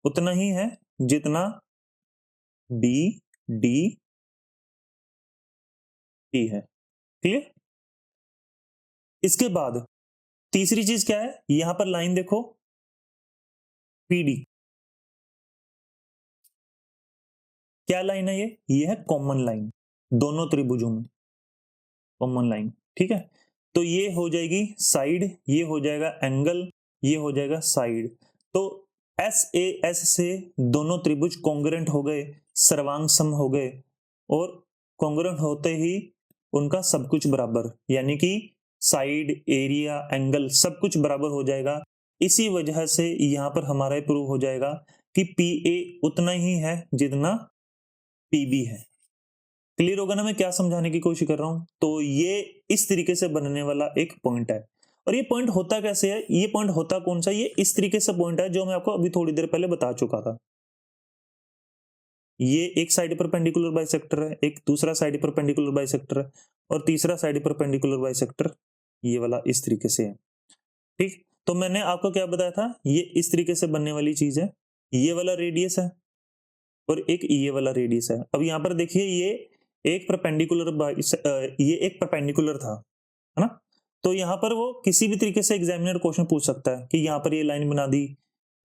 उतना ही है जितना बी डी पी है। क्लियर? इसके बाद तीसरी चीज क्या है, यहां पर लाइन देखो पीडी, क्या लाइन है ये है कॉमन लाइन, दोनों त्रिभुजों में कॉमन लाइन। ठीक है, तो ये हो जाएगी साइड, ये हो जाएगा एंगल, ये हो जाएगा साइड। तो एस ए एस से दोनों त्रिभुज कॉन्ग्रुएंट हो गए, सर्वांग सम हो गए, और कॉन्ग्रुएंट होते ही उनका सब कुछ बराबर, यानी कि साइड एरिया एंगल सब कुछ बराबर हो जाएगा। इसी वजह से यहां पर हमारा प्रूव हो जाएगा कि पी ए उतना ही है जितना पी बी है। क्लियर होगा ना मैं क्या समझाने की कोशिश कर रहा हूं? तो ये इस तरीके से बनने वाला एक पॉइंट है। और ये पॉइंट होता कैसे है, ये पॉइंट होता कौन सा, ये इस तरीके से पॉइंट है जो मैं आपको अभी थोड़ी देर पहले बता चुका था। ये एक साइड परपेंडिकुलर बाइसेक्टर है, एक दूसरा साइड परपेंडिकुलर बाइसेक्टर है, और तीसरा साइड परपेंडिकुलर बाइसेक्टर ये वाला इस तरीके से है। ठीक, तो मैंने आपको क्या बताया था, ये इस तरीके से बनने वाली चीज है, ये वाला रेडियस है और एक ये वाला रेडियस है। अब यहां पर देखिए ये एक परपेंडिकुलर ये एक परपेंडिकुलर था, है ना? तो यहां पर वो किसी भी तरीके से एग्जामिनर क्वेश्चन पूछ सकता है कि यहां पर ये लाइन बना दी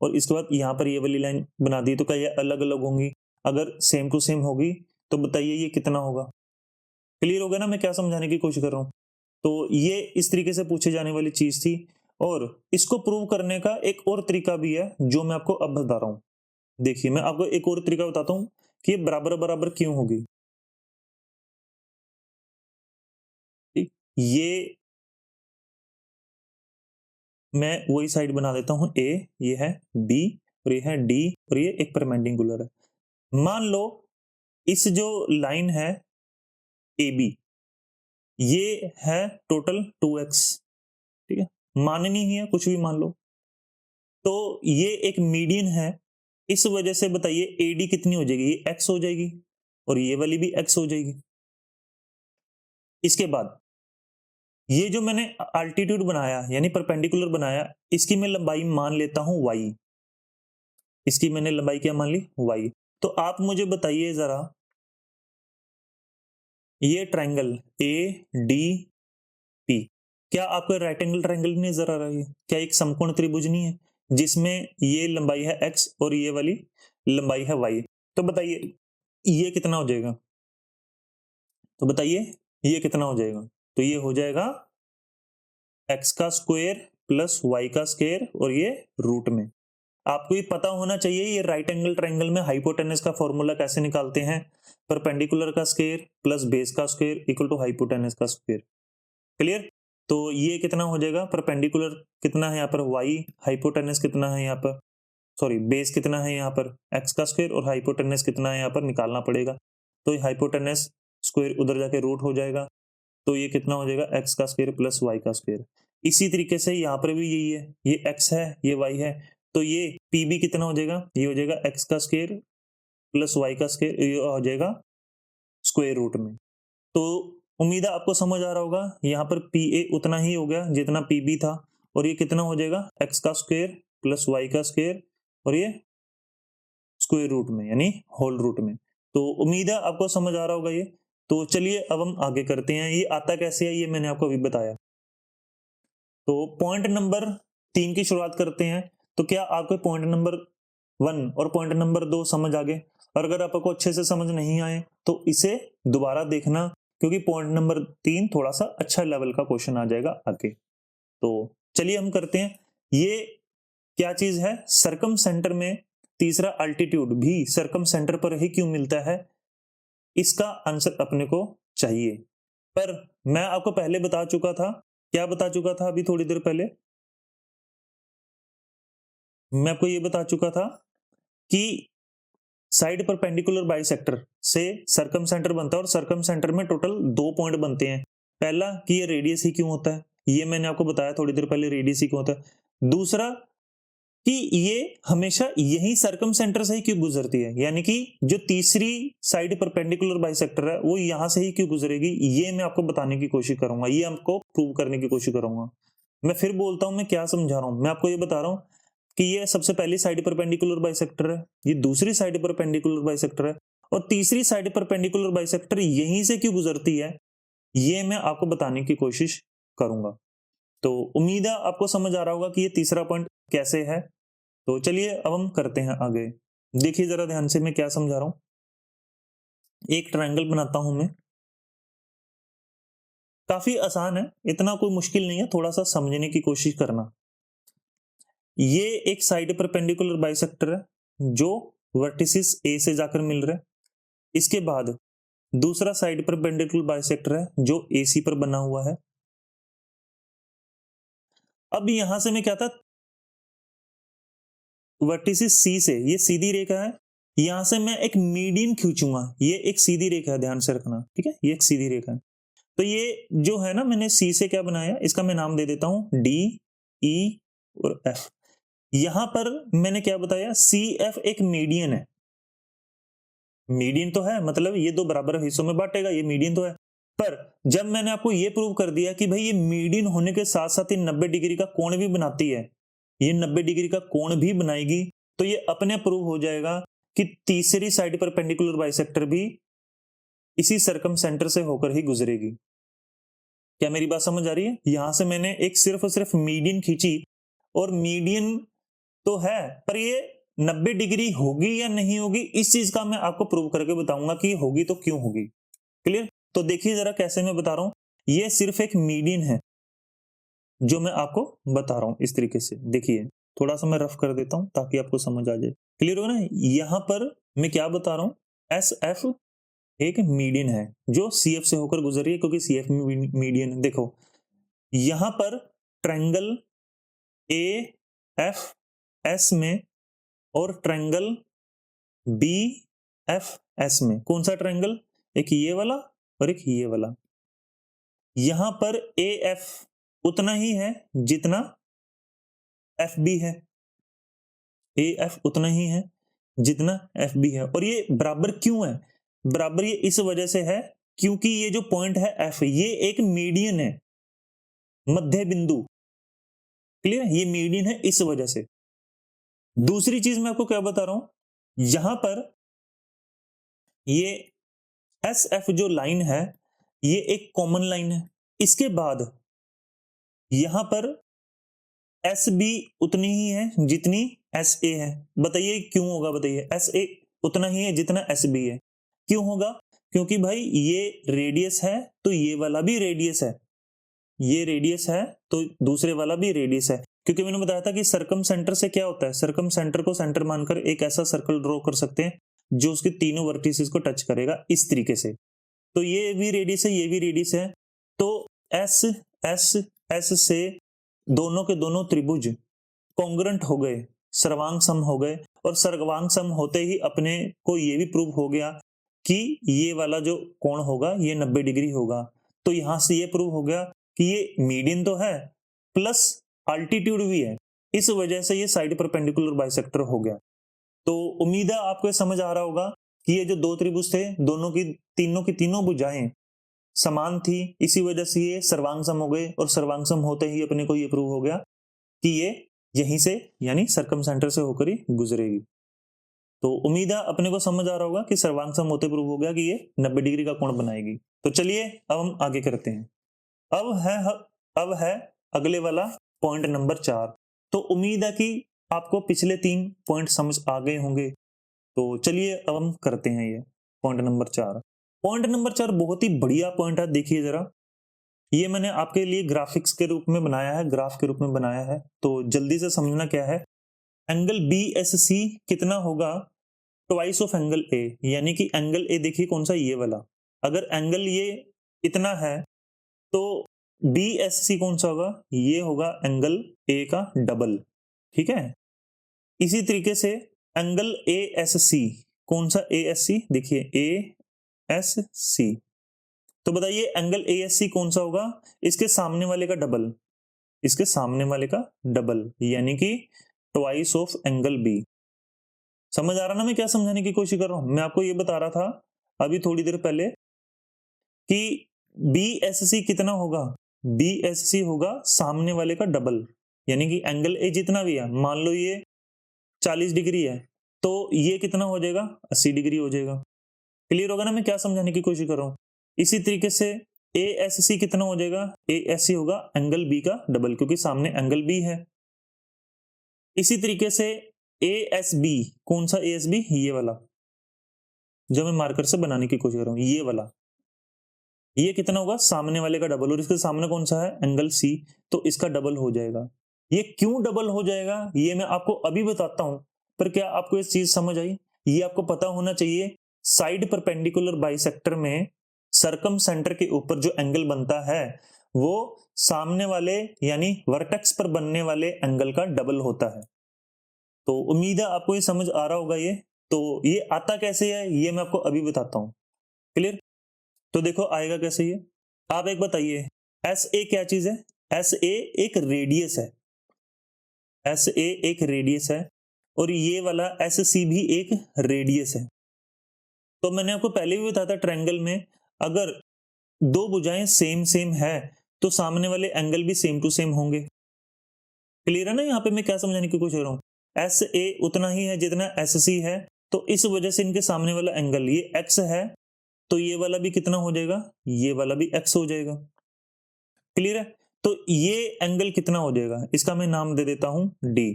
और इसके बाद यहां पर ये वाली लाइन बना दी, तो क्या ये अलग अलग होंगी? अगर सेम टू सेम होगी तो बताइए ये कितना होगा। क्लियर होगा ना मैं क्या समझाने की कोशिश कर रहा हूं? तो ये इस तरीके से पूछे जाने वाली चीज थी, और इसको प्रूव करने का एक और तरीका भी है जो मैं आपको अब बता रहा हूं। देखिए मैं आपको एक और तरीका बताता हूं कि ये बराबर बराबर क्यों होगी। ठीक, ये मैं वही साइड बना देता हूं ए, ये है बी और ये है डी, और ये एक परपेंडिकुलर है। मान लो इस जो लाइन है ए बी, ये है टोटल 2x। ठीक है, माननी ही है कुछ भी मान लो, तो ये एक मीडियन है, इस वजह से बताइए एडी कितनी हो जाएगी, ये x हो जाएगी और ये वाली भी x हो जाएगी। इसके बाद ये जो मैंने अल्टीट्यूड बनाया यानी परपेंडिकुलर बनाया, इसकी मैं लंबाई मान लेता हूं y, इसकी मैंने लंबाई क्या मान ली, y। तो आप मुझे बताइए जरा, ये ट्रायंगल ए डी पी, क्या आपको राइट एंगल ट्रायंगल नहीं नजर आ रहा है? क्या एक समकोण त्रिभुज नहीं है जिसमें ये लंबाई है x और ये वाली लंबाई है y? तो बताइए ये कितना हो जाएगा, तो बताइए ये कितना हो जाएगा? तो ये हो जाएगा x का स्क्वायर प्लस y का स्क्वायर, और ये रूट में। आपको ये पता होना चाहिए ये राइट एंगल ट्रायंगल में हाइपोटेनस का फॉर्मूला कैसे निकालते हैं, परपेंडिकुलर का स्क्वायर प्लस बेस का स्क्वायर इक्वल टू हाइपोटेनस का स्क्वायर। क्लियर? तो ये कितना हो जाएगा, परपेंडिकुलर कितना है यहाँ पर y, हाइपोटेनस कितना है यहाँ पर, सॉरी बेस कितना है यहाँ पर x का स्क्वायर, और हाइपोटेनस कितना है यहाँ पर निकालना पड़ेगा। तो ये हाइपोटेनस स्क्वायर उधर जाके रूट हो जाएगा, तो ये कितना हो जाएगा x का स्क्वायर प्लस y का स्क्वायर। इसी तरीके से यहाँ पर भी यही है, ये x है ये y है, तो ये pb कितना हो जाएगा, ये हो जाएगा x का स्क्वायर प्लस y का स्क्वायर, ये हो जाएगा स्क्वायर रूट में। तो उम्मीद है आपको समझ आ रहा होगा, यहाँ पर pa उतना ही हो गया जितना pb था, और ये कितना हो जाएगा x का स्क्वायर प्लस y का स्क्वायर, और ये स्क्वायर रूट में यानी होल रूट में। तो उम्मीद है आपको समझ आ रहा होगा ये। तो चलिए अब हम आगे करते हैं, ये आता कैसे है ये मैंने आपको अभी बताया। तो पॉइंट नंबर 3 की शुरुआत करते हैं। तो क्या आपको पॉइंट नंबर 1 और पॉइंट नंबर 2 समझ आ गए? और अगर आपको अच्छे से समझ नहीं आए तो इसे दोबारा देखना, क्योंकि पॉइंट नंबर 3 थोड़ा सा अच्छा लेवल का क्वेश्चन आ जाएगा आगे। तो चलिए हम करते हैं। ये क्या चीज है, सर्कम सेंटर में तीसरा अल्टीट्यूड भी सर्कम सेंटर पर ही क्यों मिलता है, इसका आंसर अपने को चाहिए। पर मैं आपको पहले बता चुका था, क्या बता चुका था अभी थोड़ी देर पहले, मैं आपको ये बता चुका था कि साइड परपेंडिकुलर बाइसेक्टर से सर्कम सेंटर बनता है, और सर्कम सेंटर में टोटल 2 पॉइंट बनते हैं। पहला कि ये रेडियस ही क्यों होता है, ये मैंने आपको बताया थोड़ी देर पहले, रेडियस ही क्यों होता है। दूसरा कि ये हमेशा यही सर्कम सेंटर से ही क्यों गुजरती है, यानी कि जो तीसरी साइड परपेंडिकुलर बाइसेक्टर है वो यहां से ही क्यों गुजरेगी, ये मैं आपको बताने की कोशिश करूंगा, ये आपको प्रूव करने की कोशिश करूंगा। मैं फिर बोलता हूं मैं क्या समझा रहा हूं, मैं आपको ये बता रहा हूं कि ये सबसे पहली साइड परपेंडिकुलर बाइसेक्टर है, ये दूसरी साइड परपेंडिकुलर बाइसेक्टर है, और तीसरी साइड परपेंडिकुलर बाइसेक्टर यहीं से क्यों गुजरती है, ये मैं आपको बताने की कोशिश करूंगा। तो उम्मीद है आपको समझ आ रहा होगा कि ये तीसरा पॉइंट कैसे है। तो चलिए अब हम करते हैं आगे। देखिए जरा ध्यान से मैं क्या समझा रहा हूं। एक ट्रायंगल बनाता हूं मैं, काफी आसान है, इतना कोई मुश्किल नहीं है, थोड़ा सा समझने की कोशिश करना। ये एक साइड परपेंडिकुलर बाइसेक्टर है जो वर्टिसिस ए से जाकर मिल रहा है। इसके बाद दूसरा साइड परपेंडिकुलर बाइसेक्टर है जो एसी पर बना हुआ है। अब यहां से मैं क्या था, वर्टिसिस सी से, ये सीधी रेखा है, यहां से मैं एक मीडियन खींचूंगा, ये एक सीधी रेखा है, ध्यान से रखना, ठीक है, ये एक सीधी रेखा है। तो ये जो है ना, मैंने सी से क्या बनाया, इसका मैं नाम दे देता हूं डी ई और एफ। यहां पर मैंने क्या बताया, सी एफ एक मीडियन है, मीडियन तो है, मतलब ये दो बराबर हिस्सों में बांटेगा, ये मीडियन तो है। पर जब मैंने आपको ये प्रूव कर दिया कि भाई ये मीडियन होने के साथ साथ ये 90 डिग्री का कोण भी बनाती है, ये 90 डिग्री का कोण भी बनाएगी, तो ये अपने प्रूव हो जाएगा कि तीसरी साइड परपेंडिकुलर बाइसेक्टर भी इसी सर्कम सेंटर से होकर ही गुजरेगी। क्या मेरी बात समझ आ रही है? यहां से मैंने एक सिर्फ और सिर्फ मीडियन खींची, और मीडियन तो है, पर ये 90 डिग्री होगी या नहीं होगी, इस चीज का मैं आपको प्रूव करके बताऊंगा कि होगी तो क्यों होगी। क्लियर? तो देखिए जरा कैसे मैं बता रहा हूं, ये सिर्फ एक मीडियन है जो मैं आपको बता रहा हूं इस तरीके से। देखिए थोड़ा सा मैं रफ कर देता हूं ताकि आपको समझ आ जाए। क्लियर हो ना? यहां पर मैं क्या बता रहा हूं, एस एफ एक मीडियन है जो सी एफ से होकर गुजर रही है, क्योंकि सी एफ मीडियन है। देखो यहां पर ट्रायंगल ए एफ एस में और ट्रायंगल बी एफ एस में, कौन सा ट्रायंगल, एक ये वाला और एक ये वाला। यहां पर ए एफ उतना ही है जितना एफ बी है, ए एफ उतना ही है जितना एफ बी है। और ये बराबर क्यों है, बराबर ये इस वजह से है क्योंकि ये जो पॉइंट है एफ, ये एक मीडियन है, मध्य बिंदु। क्लियर? ये मीडियन है इस वजह से। दूसरी चीज मैं आपको क्या बता रहा हूं, यहां पर ये एस एफ जो लाइन है ये एक कॉमन लाइन है। इसके बाद यहां पर एस बी उतनी ही है जितनी एस ए है। बताइए क्यों होगा, बताइए, एस ए उतना ही है जितना एस बी है। क्यों होगा? क्योंकि भाई ये रेडियस है तो ये वाला भी रेडियस है, ये रेडियस है तो दूसरे वाला भी रेडियस है। क्योंकि मैंने बताया था कि सर्कम सेंटर से क्या होता है, सर्कम सेंटर को सेंटर मानकर एक ऐसा सर्कल ड्रॉ कर सकते हैं जो उसके तीनों वर्टिसेस को टच करेगा इस तरीके से। तो ये भी रेडियस है, ये भी रेडियस है, तो एस एस एस से दोनों के दोनों त्रिभुज कॉन्ग्रुएंट हो गए, सर्वांग सम हो गए, और सर्वांग सम होते ही अपने को ये भी प्रूव हो गया कि ये वाला जो कोण होगा ये 90 डिग्री होगा। तो यहां से ये प्रूव हो गया कि ये मीडियन तो है प्लस अल्टीट्यूड भी है, इस वजह से ये साइड परपेंडिकुलर बाइसेक्टर हो गया। तो उम्मीद है आपको ये समझ आ रहा होगा कि ये जो दो त्रिभुज थे दोनों की तीनों भुजाएं समान थी, इसी वजह से ये सर्वांग सम हो गए, और सर्वांग सम होते ही अपने को ये प्रूव हो गया कि ये यहीं से यानी सर्कम सेंटर से होकर ही गुजरेगी। तो उम्मीद है अपने को समझ आ रहा होगा कि सर्वांग सम होते प्रूव हो गया कि ये 90 डिग्री का कोण बनाएगी। तो चलिए अब हम आगे करते हैं। अब है अगले वाला पॉइंट नंबर 4। तो उम्मीद है कि आपको पिछले 3 पॉइंट समझ आ गए होंगे। तो चलिए अब हम करते हैं ये पॉइंट नंबर 4। पॉइंट नंबर 4 बहुत ही बढ़िया पॉइंट है। देखिए जरा, ये मैंने आपके लिए ग्राफिक्स के रूप में बनाया है, ग्राफ के रूप में बनाया है। तो जल्दी से समझना क्या है, एंगल BSC कितना होगा, ट्वाइस ऑफ एंगल A, यानी कि एंगल A देखिए कौन सा, ये वाला। अगर एंगल ये इतना है तो BSC कौन सा होगा, ये होगा एंगल A का डबल, ठीक है। इसी तरीके से एंगल ASC कौन सा, ASC देखिए ASC, तो बताइए एंगल ASC कौन सा होगा, इसके सामने वाले का डबल, इसके सामने वाले का डबल, यानी कि ट्वाइस ऑफ एंगल B। समझ आ रहा ना मैं क्या समझाने की कोशिश कर रहा हूं। मैं आपको ये बता रहा था अभी थोड़ी देर पहले कि BSC कितना होगा, BSC होगा सामने वाले का डबल, यानी कि एंगल A जितना भी है, मान लो ये 40 डिग्री है तो ये कितना हो जाएगा, 80 डिग्री हो जाएगा। क्लियर होगा ना मैं क्या समझाने की कोशिश कर रहा हूं। इसी तरीके से ASC कितना हो जाएगा, ASC होगा एंगल B का डबल, क्योंकि सामने एंगल B है। इसी तरीके से ASB कौन सा, ASB ये वाला जो मैं मार्कर से बनाने की कोशिश कर रहा हूं, ये वाला, ये कितना होगा, सामने वाले का डबल, और इसके सामने कौन सा है, एंगल C, तो इसका डबल हो जाएगा। ये क्यों डबल हो जाएगा ये मैं आपको अभी बताता हूं, पर क्या आपको ये चीज समझ आई, ये आपको पता होना चाहिए। साइड परपेंडिकुलर बाइसेक्टर में सर्कम सेंटर के ऊपर जो एंगल बनता है वो सामने वाले यानी वर्टेक्स पर बनने वाले एंगल का डबल होता है। तो उम्मीद है आपको ये समझ आ रहा होगा। ये तो ये आता कैसे है ये मैं आपको अभी बताता हूं। क्लियर, तो देखो आएगा कैसे ये, आप एक बताइए, SA क्या चीज है, SA एक रेडियस है, SA एक रेडियस है, और ये वाला SC भी एक रेडियस है। तो मैंने आपको पहले भी बताया था ट्रायंगल में अगर दो भुजाएं सेम सेम है तो सामने वाले एंगल भी सेम टू सेम होंगे। क्लियर है ना, यहाँ पे मैं क्या समझाने की कोशिश कर रहा हूं, SA उतना ही है जितना SC है, तो इस वजह से इनके सामने वाला एंगल ये X है, तो ये वाला भी कितना हो जाएगा, ये वाला भी X हो जाएगा। क्लियर है, तो ये एंगल कितना हो जाएगा, इसका मैं नाम दे देता हूं D।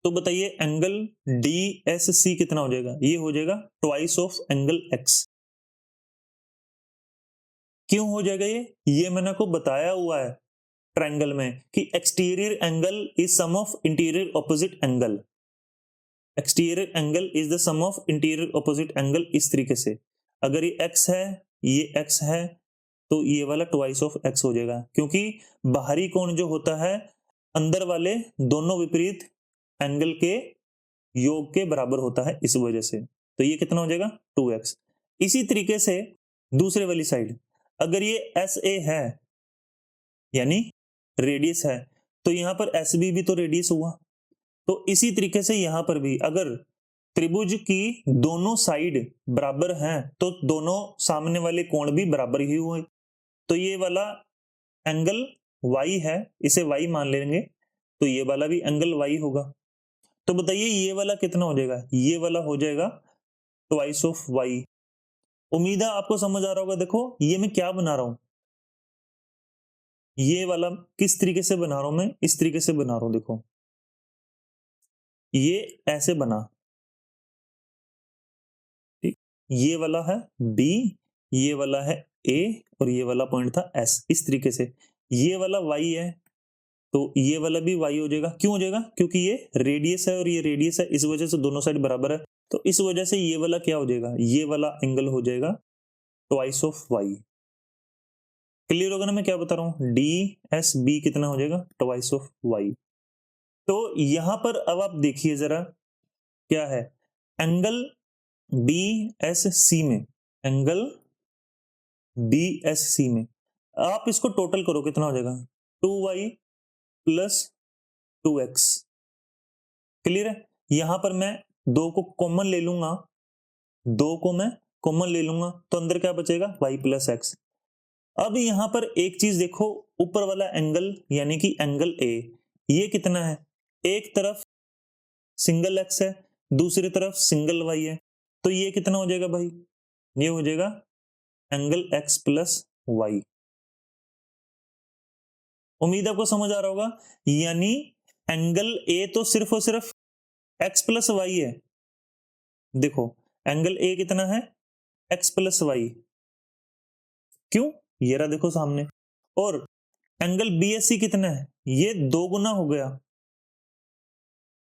तो बताइए एंगल DSC कितना हो जाएगा, ये हो जाएगा ट्वाइस ऑफ एंगल X। क्यों हो जाएगा ये मैंने आपको बताया हुआ है ट्रायंगल में कि exterior angle is sum of interior opposite angle, exterior angle is the sum of interior opposite angle. इस तरीके से अगर ये X है, ये X है, तो ये वाला ट्वाइस ऑफ X हो जाएगा, क्योंकि बाहरी कोण जो होता है अंदर वाले दोनों विपरीत एंगल के योग के बराबर होता है, इस वजह से। तो ये कितना हो जाएगा 2x। इसी तरीके से दूसरे वाली साइड अगर ये SA है यानी रेडियस है, तो यहां पर SB भी तो रेडियस हुआ। तो इसी तरीके से यहां पर भी अगर त्रिभुज की दोनों साइड बराबर हैं तो दोनों सामने वाले कोण भी बराबर ही हुए। तो ये वाला एंगल Y है, इसे Y मान लेंगे, तो ये वाला भी एंगल Y होगा। तो बताइए ये वाला कितना हो जाएगा, ये वाला हो जाएगा ट्वाइस ऑफ Y। उम्मीद है आपको समझ आ रहा होगा। देखो ये मैं क्या बना रहा हूं, ये वाला किस तरीके से बना रहा हूं मैं, इस तरीके से बना रहा हूं। देखो ये ऐसे बना, ठीक, ये वाला है B, ये वाला है A, और ये वाला पॉइंट था S। इस तरीके से ये वाला Y है, तो ये वाला भी Y हो जाएगा। क्यों हो जाएगा, क्योंकि ये रेडियस है और ये रेडियस है, इस वजह से दोनों साइड बराबर है। तो इस वजह से ये वाला क्या हो जाएगा, ये वाला एंगल हो जाएगा ट्वाइस ऑफ Y। क्लियर होगा ना मैं क्या बता रहा हूं? डी एस बी कितना हो जाएगा? Twice of y. तो यहां पर अब आप देखिए जरा क्या है, एंगल बी एस सी में, एंगल बी एस सी में आप इसको टोटल करो कितना हो जाएगा? 2y plus 2x। क्लियर है? यहां पर मैं दो को कॉमन ले लूंगा, दो को मैं कॉमन ले लूंगा तो अंदर क्या बचेगा? y plus x. अब यहां पर एक चीज देखो, ऊपर वाला एंगल यानी कि एंगल ए, ये कितना है? एक तरफ सिंगल एक्स है, दूसरी तरफ सिंगल वाई है, तो ये कितना हो जाएगा भाई? ये हो जाएगा एंगल एक्स प्लस वाई। उम्मीद आपको समझ आ रहा होगा। यानी एंगल ए तो सिर्फ और सिर्फ एक्स प्लस वाई है। देखो एंगल ए कितना है? X plus y. क्यों? ये रहा देखो सामने। और एंगल बी एस सी कितना है? ये दो गुना हो गया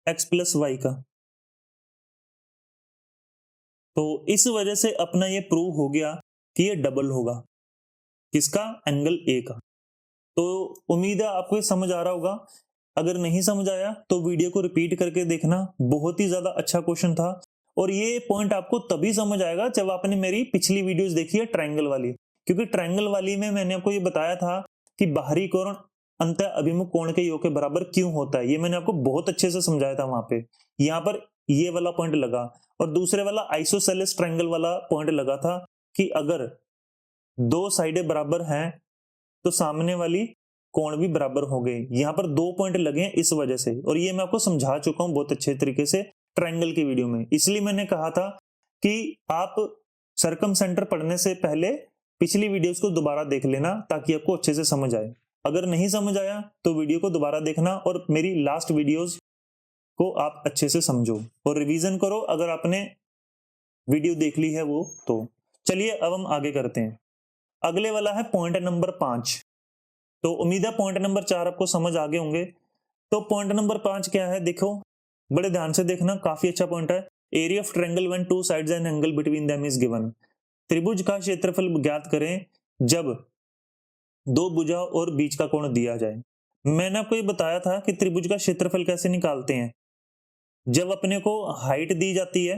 एक्स प्लस वाई का। तो इस वजह से अपना ये प्रूव हो गया कि ये डबल होगा। किसका? एंगल ए का। तो उम्मीद है आपको ये समझ आ रहा होगा। अगर नहीं समझ आया तो वीडियो को रिपीट करके देखना, बहुत ही ज्यादा अच्छा क्वेश्चन था। और ये पॉइंट आपको तभी समझ आएगा जब आपने मेरी पिछली वीडियोस देखी है ट्रायंगल वाली, क्योंकि ट्रायंगल वाली में मैंने आपको ये बताया था कि बाहरी कोण अंतः अभिमुख कोण के योग के बराबर क्यों होता है। ये मैंने आपको बहुत अच्छे से समझाया था वहां पे। यहाँ पर ये वाला पॉइंट लगा, और दूसरे वाला आइसोसेलेस ट्रायंगल वाला पॉइंट लगा था कि अगर दो साइडें बराबर हैं तो सामने वाली कोण भी बराबर हो गए। यहां पर दो पॉइंट लगे हैं इस वजह से, और ये मैं आपको समझा चुका हूं बहुत अच्छे तरीके से ट्रायंगल की वीडियो में। इसलिए मैंने कहा था कि आप सरकम सेंटर पढ़ने से पहले पिछली वीडियोस को दोबारा देख लेना ताकि आपको अच्छे से समझ आए। अगर नहीं समझ आया तो वीडियो को दोबारा देखना और मेरी लास्ट वीडियोस को आप अच्छे से समझो और रिवीजन करो अगर आपने वीडियो देख ली है वो। तो चलिए अब हम आगे करते हैं। अगले वाला है पॉइंट नंबर 5। तो उम्मीद है पॉइंट नंबर 4 आपको समझ आ गए होंगे। तो पॉइंट नंबर 5 क्या है? देखो बड़े ध्यान से देखना, काफी अच्छा पॉइंट है। Area of triangle when two sides and angle between them is given. त्रिभुज का क्षेत्रफल ज्ञात करें जब दो भुजा और बीच का कोण दिया जाए। मैंने आपको ये बताया था कि त्रिभुज का क्षेत्रफल कैसे निकालते हैं। जब अपने को हाइट दी जाती है,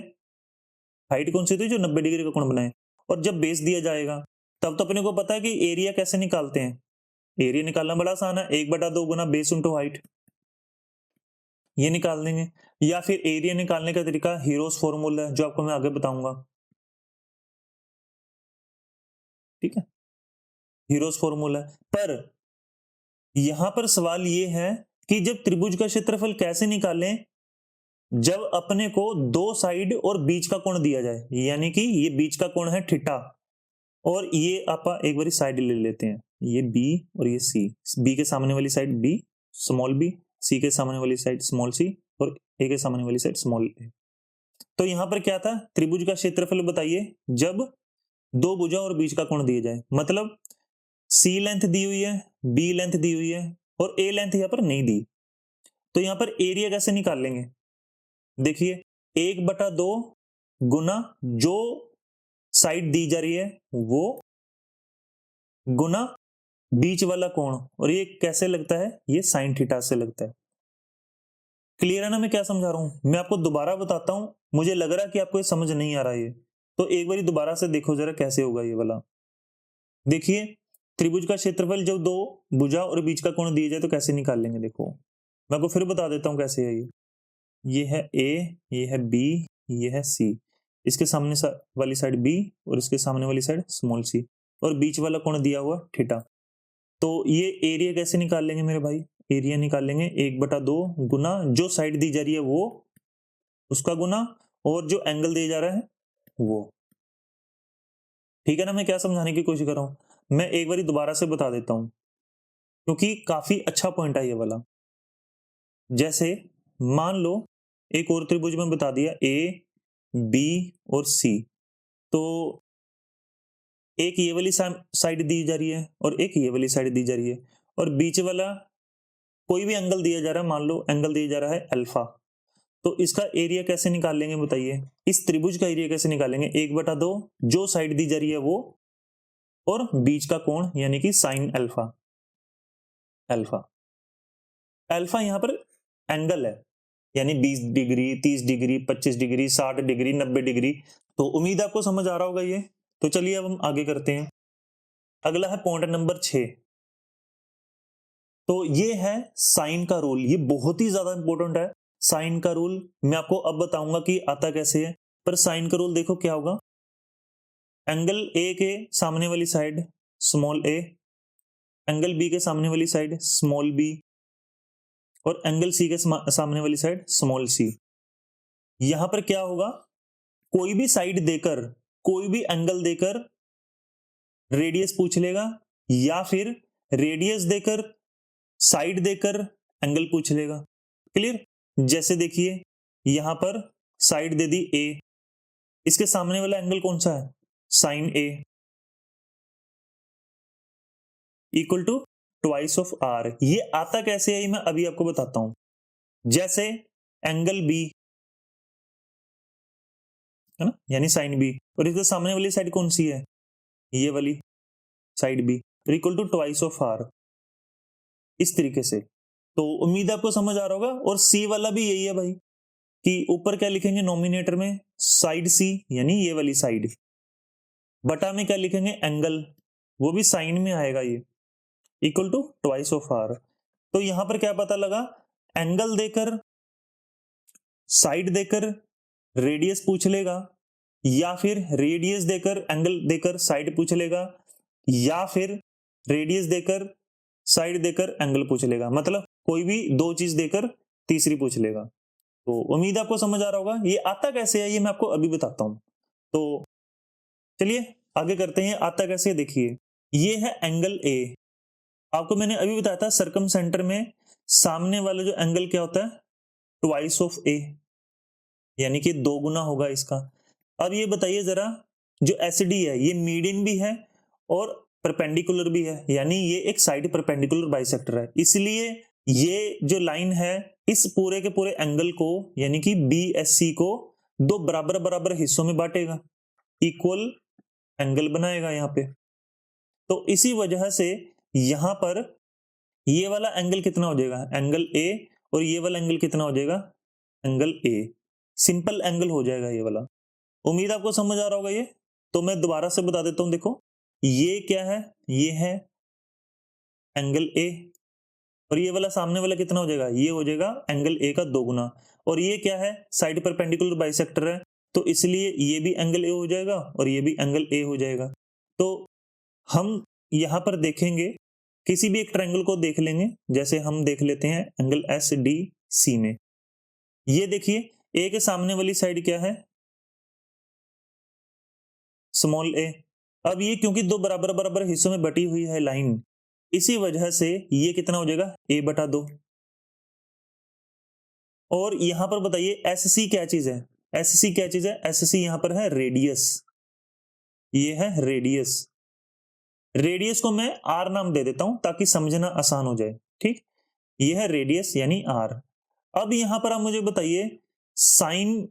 हाइट कौन सी थी? जो 90 डिग्री का कोण बनाए, और जब बेस दिया जाएगा तब तो अपने को पता है कि एरिया कैसे निकालते हैं। एरिया निकालना बड़ा आसान है, 1/2 गुना बेस इंटू हाइट, ये निकाल देंगे। या फिर एरिया निकालने का तरीका हीरोस फॉर्मूला है जो आपको मैं आगे बताऊंगा, ठीक है, हीरोस फॉर्मूला। पर यहां पर सवाल ये है कि जब त्रिभुज का क्षेत्रफल कैसे निकालें? जब अपने को दो साइड और बीच का कोण दिया जाए, यानी कि ये बीच का कोण है थीटा, और ये आप एक बारी साइड ले लेते हैं, ये बी और ये सी। बी के सामने वाली साइड बी स्मॉल बी, सी के सामने वाली साइड स्मॉल सी, और ए के सामने वाली साइड स्मॉल ए। तो यहां पर क्या था? त्रिभुज का क्षेत्रफल बताइए जब दो भुजा और बीच का कोण दिए जाए। मतलब सी लेंथ दी हुई है, बी लेंथ दी हुई है, और ए लेंथ यहां पर नहीं दी। तो यहां पर एरिया कैसे निकाल लेंगे? देखिए 1/2 गुना जो साइड दी जा रही है वो गुना बीच वाला कोण, और ये कैसे लगता है? ये साइन थीटा से लगता है। क्लियर है ना मैं क्या समझा रहा हूं? मैं आपको दोबारा बताता हूं, मुझे लग रहा है कि आपको ये समझ नहीं आ रहा है ये, तो एक बार दोबारा से देखो जरा कैसे होगा ये वाला। देखिए त्रिभुज का क्षेत्रफल जब दो भुजा और बीच का कोण दिए जाए तो कैसे निकाल लेंगे। देखो मैं आपको फिर बता देता हूं कैसे है ये है ए, ये है बी, ये है सी, इसके सामने वाली साइड बी और इसके सामने वाली साइड स्मॉल सी, और बीच वाला कोण दिया हुआ थीटा। तो ये एरिया कैसे निकाल लेंगे मेरे भाई? एरिया निकालेंगे 1/2 गुना जो साइड दी जा रही है वो उसका गुना, और जो एंगल दिया जा रहा है वो। ठीक है ना मैं क्या समझाने की कोशिश कर रहा हूं? मैं एक बार दोबारा से बता देता हूं क्योंकि काफी अच्छा पॉइंट है ये वाला। जैसे मान लो एक और त्रिभुज में बता दिया ए बी और सी, तो एक ये वाली साइड दी जा रही है और एक ये वाली साइड दी जा रही है, और बीच वाला कोई भी एंगल दिया जा रहा है, मान लो एंगल दिया जा रहा है अल्फा। तो इसका एरिया कैसे निकाल लेंगे बताइए? इस त्रिभुज का एरिया कैसे निकालेंगे? 1/2 जो साइड दी जा रही है वो, और बीच का कोण यानी कि साइन अल्फा। अल्फा अल्फा यहां पर एंगल है, यानी 20 degree, 30 degree, 25 degree, 60 degree, 90 degree. तो उम्मीद आपको समझ आ रहा होगा ये। तो चलिए अब हम आगे करते हैं। अगला है पॉइंट नंबर 6। तो ये है साइन का रूल। ये बहुत ही ज्यादा इंपॉर्टेंट है। साइन का रूल मैं आपको अब बताऊंगा कि आता कैसे है, पर साइन का रूल देखो क्या होगा। एंगल ए के सामने वाली साइड स्मॉल ए, एंगल बी के सामने वाली साइड स्मॉल बी, और एंगल सी के सामने वाली साइड स्मॉल सी। यहां पर क्या होगा, कोई भी साइड देकर, कोई भी एंगल देकर रेडियस पूछ लेगा, या फिर रेडियस देकर साइड देकर एंगल पूछ लेगा। क्लियर? जैसे देखिए यहां पर साइड दे दी ए, इसके सामने वाला एंगल कौन सा है, sine A, equal to twice of R. ये आता कैसे है ये मैं अभी आपको बताता हूं। जैसे एंगल बी है ना, यानी साइन बी, और इसके सामने वाली साइड कौन सी है, ये वाली side B, equal to twice of R. इस तरीके से। तो उम्मीद आपको समझ आ रहा होगा। और सी वाला भी यही है भाई, कि ऊपर क्या लिखेंगे नोमिनेटर में, साइड सी यानी ये वाली साइड, बटा में क्या लिखेंगे एंगल, वो भी साइन में आएगा ये, equal to twice of R. तो यहां पर क्या पता लगा, एंगल देकर साइड देकर रेडियस पूछ लेगा, या फिर रेडियस देकर एंगल देकर साइड पूछ लेगा, या फिर रेडियस देकर साइड देकर एंगल पूछ लेगा। मतलब कोई भी दो चीज देकर तीसरी पूछ लेगा। तो उम्मीद आपको समझ आ रहा होगा। ये आता कैसे है ये मैं आपको अभी बताता हूं। तो चलिए आगे करते हैं, आता कैसे है देखिए। ये है एंगल ए। आपको मैंने अभी बताया था सर्कम सेंटर में सामने वाला जो एंगल क्या होता है, ट्वाइस ऑफ ए, यानी कि दो गुना होगा इसका। अब ये बताइए जरा, जो एसडी है ये मीडियन भी है और परपेंडिकुलर भी है, यानी ये एक साइड परपेंडिकुलर बाइसेक्टर है। इसलिए ये जो लाइन है इस पूरे के पूरे एंगल को यानी कि BSC को दो बराबर बराबर हिस्सों में बांटेगा, इक्वल एंगल बनाएगा यहां पे। तो इसी वजह से यहां पर ये वाला एंगल कितना हो जाएगा, एंगल ए, और ये वाला एंगल कितना हो जाएगा, एंगल ए। सिंपल एंगल हो जाएगा ये वाला। उम्मीद आपको समझ आ रहा होगा ये। तो मैं दोबारा से बता देता हूं, देखो ये क्या है, ये है एंगल ए, और ये वाला सामने वाला कितना हो जाएगा, ये हो जाएगा एंगल ए का दो गुना। और ये क्या है, साइड परपेंडिकुलर बाइसेक्टर है, तो इसलिए ये भी एंगल ए हो जाएगा और ये भी एंगल ए हो जाएगा। तो हम यहां पर देखेंगे, किसी भी एक ट्रायंगल को देख लेंगे, जैसे हम देख लेते हैं एंगल SDC में। ये देखिए ए के सामने वाली साइड क्या है, स्मॉल ए। अब ये क्योंकि दो बराबर बराबर हिस्सों में बटी हुई है लाइन, इसी वजह से ये कितना हो जाएगा, a बटा 2। और यहां पर बताइए SC क्या चीज है, SC क्या चीज है, SC यहां पर है रेडियस, ये है रेडियस। रेडियस को मैं R नाम दे देता हूं ताकि समझना आसान हो जाए। ठीक, ये है रेडियस यानी R। अब यहां पर आप मुझे बताइए साइन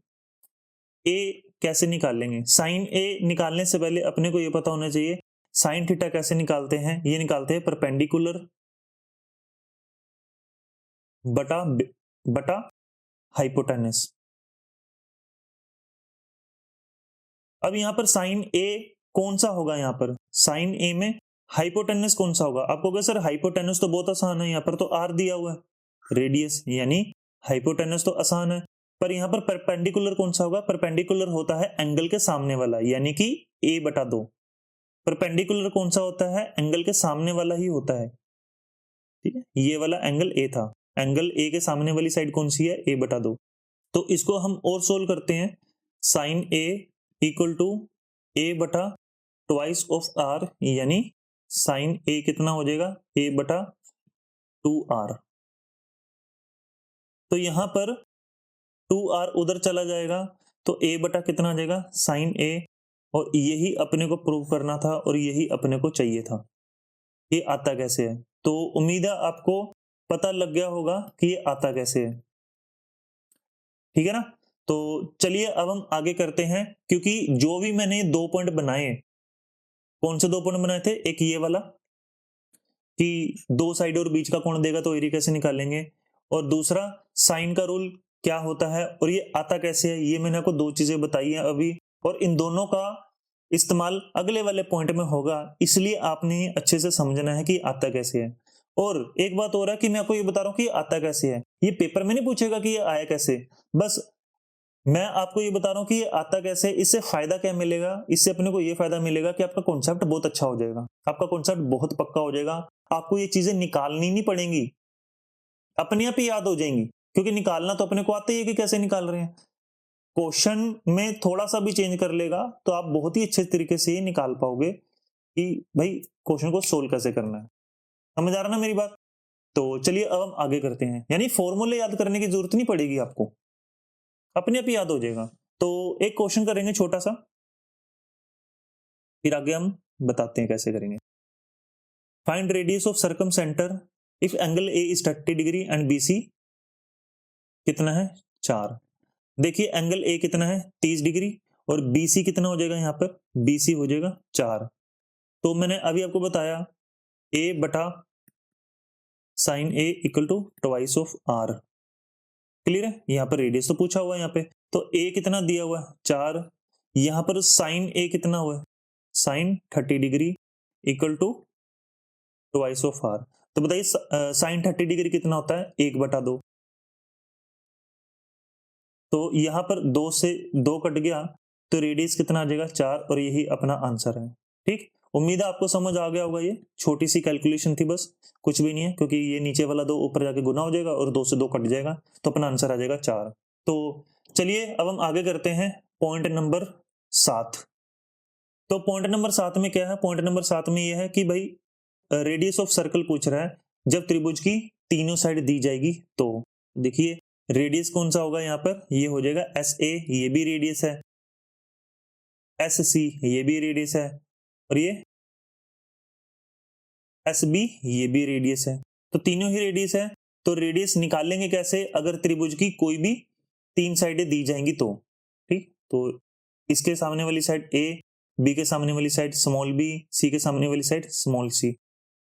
A कैसे निकाल लेंगे। साइन A निकालने से पहले अपने को यह पता होना चाहिए साइन थीटा कैसे निकालते हैं। ये निकालते हैं परपेंडिकुलर बटा बटा हाइपोटेनस। अब यहां पर साइन ए कौन सा होगा, यहां पर साइन ए में हाइपोटेनस कौन सा होगा। आपको कहोगे सर हाइपोटेनस तो बहुत आसान है, यहां पर तो आर दिया हुआ है, रेडियस यानी हाइपोटेनस तो आसान है। पर यहां पर परपेंडिकुलर कौन सा होगा, परपेंडिकुलर होता है एंगल के सामने वाला यानी कि a बटा 2। परपेंडिकुलर कौन सा होता है, एंगल के सामने वाला ही होता है। ठीक है, ये वाला एंगल ए था, एंगल ए के सामने वाली साइड कौन सी है, a बटा 2। तो इसको हम और सोल्व करते हैं, साइन ए इक्वल टू ए बटा ट्वाइस ऑफ आर, यानी साइन ए कितना हो जाएगा, a बटा 2r। तो यहां पर 2r उधर चला जाएगा तो a बटा कितना आ जाएगा, साइन a। और यही अपने को प्रूव करना था और यही अपने को चाहिए था। ये आता कैसे है, तो उम्मीद है आपको पता लग गया होगा कि ये आता कैसे है। ठीक है ना। तो चलिए अब हम आगे करते हैं, क्योंकि जो भी मैंने 2 पॉइंट बनाए कौन से 2 पॉइंट बनाए थे, एक ये वाला कि 2 साइड और बीच का कोण देगा तो एरिया कैसे निकालेंगे, और दूसरा साइन का रूल क्या होता है और ये आता कैसे है, ये मैंने आपको 2 चीजें बताई हैं अभी, और इन दोनों का इस्तेमाल अगले वाले पॉइंट में होगा, इसलिए आपने अच्छे से समझना है कि आता कैसे है। और एक बात और है कि मैं आपको ये बता रहा हूं कि आता कैसे है, ये पेपर में नहीं पूछेगा कि ये आया कैसे, बस मैं आपको ये बता रहा हूं कि ये आता कैसे, इससे फायदा क्या मिलेगा, इससे अपने को ये फायदा मिलेगा कि आपका कॉन्सेप्ट बहुत अच्छा हो जाएगा, आपका कॉन्सेप्ट बहुत पक्का हो जाएगा, आपको ये चीजें निकालनी नहीं पड़ेंगी, अपने आप ही याद हो जाएंगी, क्योंकि निकालना तो अपने को आता ही है कि कैसे निकाल रहे हैं। क्वेश्चन में थोड़ा सा भी चेंज कर लेगा तो आप बहुत ही अच्छे तरीके से ये निकाल पाओगे कि भाई क्वेश्चन को सोल्व कैसे करना है। समझ आ रहा ना मेरी बात? तो चलिए अब हम आगे करते हैं, यानी फॉर्मूले याद करने की जरूरत नहीं पड़ेगी आपको, अपने आप ही याद हो जाएगा। तो एक क्वेश्चन करेंगे छोटा सा, फिर आगे हम बताते हैं कैसे करेंगे। Find radius of circum centre if angle A is 30 degree and BC कितना है 4। देखिए एंगल ए कितना है 30 डिग्री और बीसी कितना हो जाएगा, यहाँ पर बीसी हो जाएगा 4। तो मैंने अभी आपको बताया ए बटा sine A equal to twice of R, clear है। यहाँ पर रेडियस तो पूछा हुआ है यहाँ पे, तो ए कितना दिया हुआ है 4, यहाँ पर साइन ए कितना हुआ है sine 30 degree equal to twice of R. तो बताइए साइन 30 डिग्री कितना होता है 1/2, तो यहां पर 2 से 2 कट गया तो रेडियस कितना आ जाएगा 4, और यही अपना आंसर है। ठीक, उम्मीद है आपको समझ आ गया होगा, ये छोटी सी कैलकुलेशन थी बस, कुछ भी नहीं है, क्योंकि ये नीचे वाला 2 ऊपर जाके गुना हो जाएगा और 2 से 2 कट जाएगा तो अपना आंसर आ जाएगा 4। तो चलिए अब हम आगे करते हैं पॉइंट नंबर 7। तो पॉइंट नंबर 7 में क्या है, पॉइंट नंबर 7 में यह है कि भाई रेडियस ऑफ सर्कल पूछ रहा है जब त्रिभुज की तीनों साइड दी जाएगी। तो देखिए रेडियस कौन सा होगा, यहाँ पर ये हो जाएगा एस ए, ये भी रेडियस है, एस सी ये भी रेडियस है, और ये एस बी ये भी रेडियस है। तो तीनों ही रेडियस है, तो रेडियस निकालेंगे कैसे, अगर त्रिभुज की कोई भी 3 साइडें दी जाएंगी तो। ठीक, तो इसके सामने वाली साइड ए, बी के सामने वाली साइड स्मॉल बी, सी के सामने वाली साइड स्मॉल सी,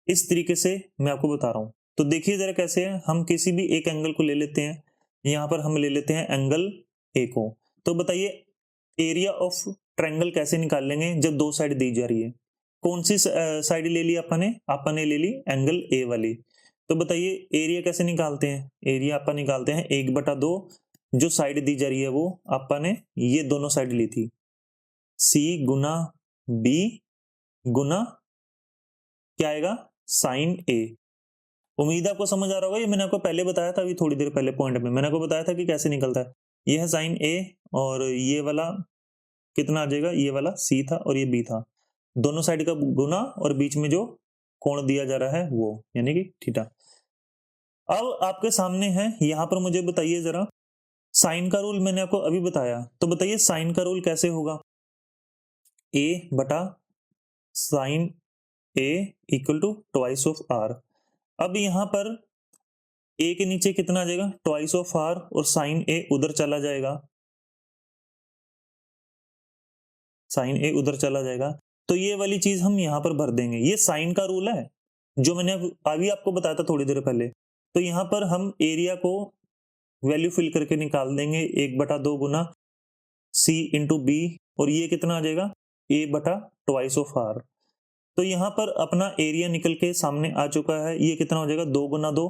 इस तरीके से मैं आपको बता रहा हूं। तो देखिए जरा कैसे है, हम किसी भी एक एंगल को ले लेते हैं, यहां पर हम ले लेते हैं एंगल ए को। तो बताइए एरिया ऑफ ट्रायंगल कैसे निकाल लेंगे जब 2 साइड दी जा रही है। कौन सी साइड ले ली अपन ने ले ली एंगल ए वाली। तो बताइए एरिया कैसे निकालते हैं, एरिया अपन निकालते हैं 1/2, जो साइड दी जा रही है वो अपन ने ये दोनों साइड ली थी, सी गुना बी गुना क्या आएगा साइन ए। उम्मीद है आपको समझ आ रहा होगा, ये मैंने आपको पहले बताया था, अभी थोड़ी देर पहले पॉइंट में मैंने आपको बताया था कि कैसे निकलता है। ये है साइन ए और ये वाला कितना आ जाएगा, ये वाला सी था और ये बी था, दोनों साइड का गुना और बीच में जो कोण दिया जा रहा है वो यानी कि थीटा। अब आपके सामने है, यहां पर मुझे बताइए जरा साइन का रूल मैंने आपको अभी बताया, तो बताइए साइन का रूल कैसे होगा, ए बटा sine A equal to twice of R. अब यहां पर ए के नीचे कितना आ जाएगा ट्वाइस ऑफ आर, और साइन ए उधर चला जाएगा, साइन ए उधर चला जाएगा, तो ये वाली चीज हम यहां पर भर देंगे, ये साइन का रूल है जो मैंने अभी आपको बताया था थोड़ी देर पहले। तो यहां पर हम एरिया को वैल्यू फिल करके निकाल देंगे 1/2 गुना सी इंटू बी, और ये कितना आ जाएगा ए बटा ट्वाइस ऑफ आर। तो यहां पर अपना एरिया निकल के सामने आ चुका है, ये कितना हो जाएगा 2 गुना 2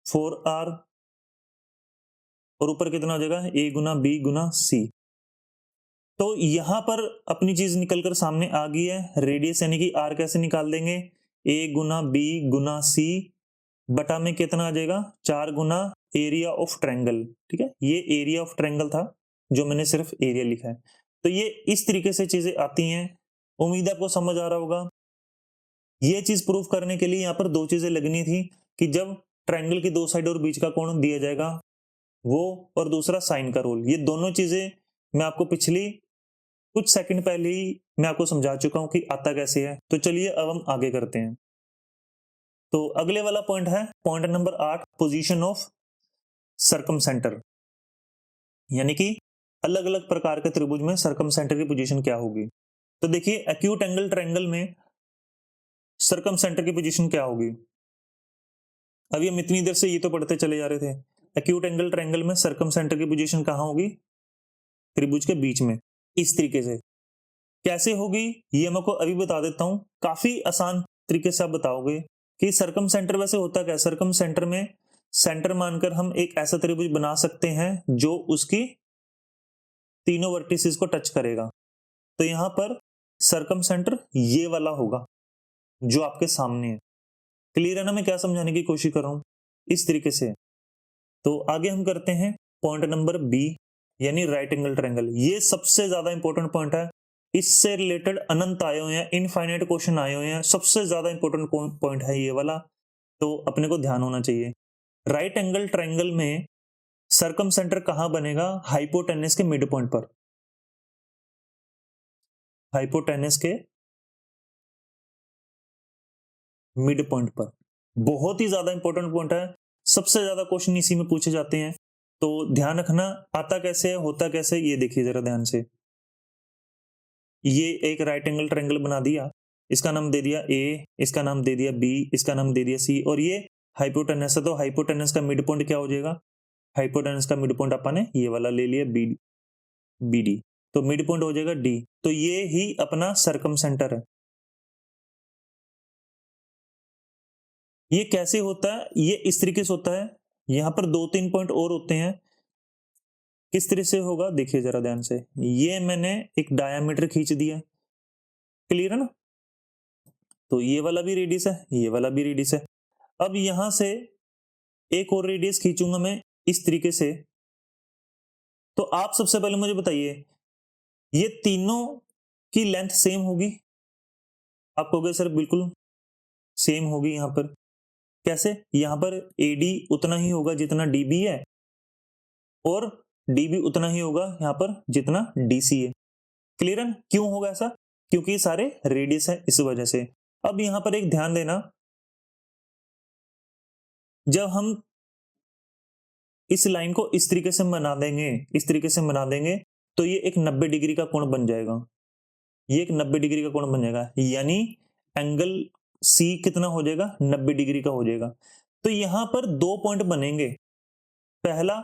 4r, और ऊपर कितना हो जाएगा a Guna b Guna c। तो यहां पर अपनी चीज निकलकर सामने आ गई है, रेडियस यानी कि r कैसे निकाल देंगे, a Guna b Guna c बटा में कितना आ जाएगा 4 गुना एरिया ऑफ ट्रायंगल। ठीक है, ये एरिया ऑफ ट्रायंगल था जो मैंने सिर्फ एरिया लिखा है। तो ये इस तरीके से चीजें आती हैं, उम्मीद आपको समझ आ रहा होगा। ये चीज प्रूव करने के लिए यहाँ पर 2 चीजें लगनी थी कि जब ट्रायंगल की 2 साइड और बीच का कोण दिया जाएगा वो, और दूसरा साइन का रूल। ये दोनों चीजें मैं आपको पिछली कुछ सेकंड पहले ही मैं आपको समझा चुका हूं कि आता कैसे है। तो चलिए अब हम आगे करते हैं। तो अगले वाला पॉइंट है point number 8, position of circum centre, यानी कि अलग अलग प्रकार के त्रिभुज में सर्कम सेंटर की पोजीशन क्या होगी। तो देखिए एक्यूट एंगल ट्रायंगल में सरकम सेंटर की पोजीशन क्या होगी? अभी हम इतनी देर से ये तो पढ़ते चले जा रहे थे। एक्यूट एंगल ट्रायंगल में सरकम सेंटर की पोजीशन कहाँ होगी? त्रिभुज के बीच में, इस तरीके से। कैसे होगी ये मैं आपको अभी बता देता हूं। काफी आसान तरीके से आप बताओगे कि सरकम सेंटर वैसे होता क्या है। सरकम सेंटर में सेंटर मानकर हम एक ऐसा त्रिभुज बना सकते हैं जो उसकी तीनों वर्टिसेस को टच करेगा। तो यहां पर सरकम सेंटर ये वाला होगा जो आपके सामने है। क्लियर है ना मैं क्या समझाने की कोशिश कर रहा हूं? इस तरीके से। तो आगे हम करते हैं पॉइंट नंबर बी, यानी राइट एंगल ट्रायंगल। ये सबसे ज्यादा इंपॉर्टेंट पॉइंट है। इससे रिलेटेड अनंत आए हुए हैं, इनफाइनाइट क्वेश्चन आए हुए हैं। सबसे ज्यादा इंपॉर्टेंट पॉइंट है ये वाला, तो अपने को ध्यान होना चाहिए। राइट एंगल ट्रायंगल में सरकम सेंटर कहां बनेगा? हाइपोटेनस के मिड पॉइंट पर। हाइपोटेनस के मिड पॉइंट पर। बहुत ही ज्यादा इंपॉर्टेंट पॉइंट है। सबसे ज्यादा क्वेश्चन इसी में पूछे जाते हैं, तो ध्यान रखना। आता कैसे है, होता कैसे, ये देखिए जरा ध्यान से। ये एक राइट एंगल ट्रायंगल बना दिया, इसका नाम दे दिया ए, इसका नाम दे दिया बी, इसका नाम दे दिया सी, और ये हाइपोटेनस है। तो हाइपोटेनस का मिड पॉइंट क्या हो जाएगा? हाइपोटेनस का मिड पॉइंट अपन ने ये वाला ले लिया, बी बी डी। तो मिड पॉइंट हो जाएगा डी। तो ये ही अपना सरकम सेंटर है। ये कैसे होता है? ये इस तरीके से होता है। यहां पर 2-3 पॉइंट और होते हैं। किस तरह से होगा देखिए जरा ध्यान से। ये मैंने एक डायामीटर खींच दिया, क्लियर है ना? तो ये वाला भी रेडियस है, ये वाला भी रेडियस है। अब यहां से एक और रेडियस खींचूंगा मैं इस तरीके से। तो आप सबसे पहले मुझे बताइए, ये तीनों की लेंथ सेम होगी? आप कहोगे सर बिल्कुल सेम होगी। यहां पर कैसे? यहां पर एडी उतना ही होगा जितना डीबी है, और डीबी उतना ही होगा यहां पर जितना डीसी है। क्लियर है? क्यों होगा ऐसा? क्योंकि ये सारे रेडियस है, इस वजह से। अब यहां पर एक ध्यान देना, जब हम इस लाइन को इस तरीके से बना देंगे, इस तरीके से बना देंगे, तो ये एक 90 डिग्री का कोण बन जाएगा। ये एक 90 डिग्री का कोण बन जाएगा, यानी एंगल सी कितना हो जाएगा? 90 डिग्री का हो जाएगा। तो यहां पर दो पॉइंट बनेंगे। पहला,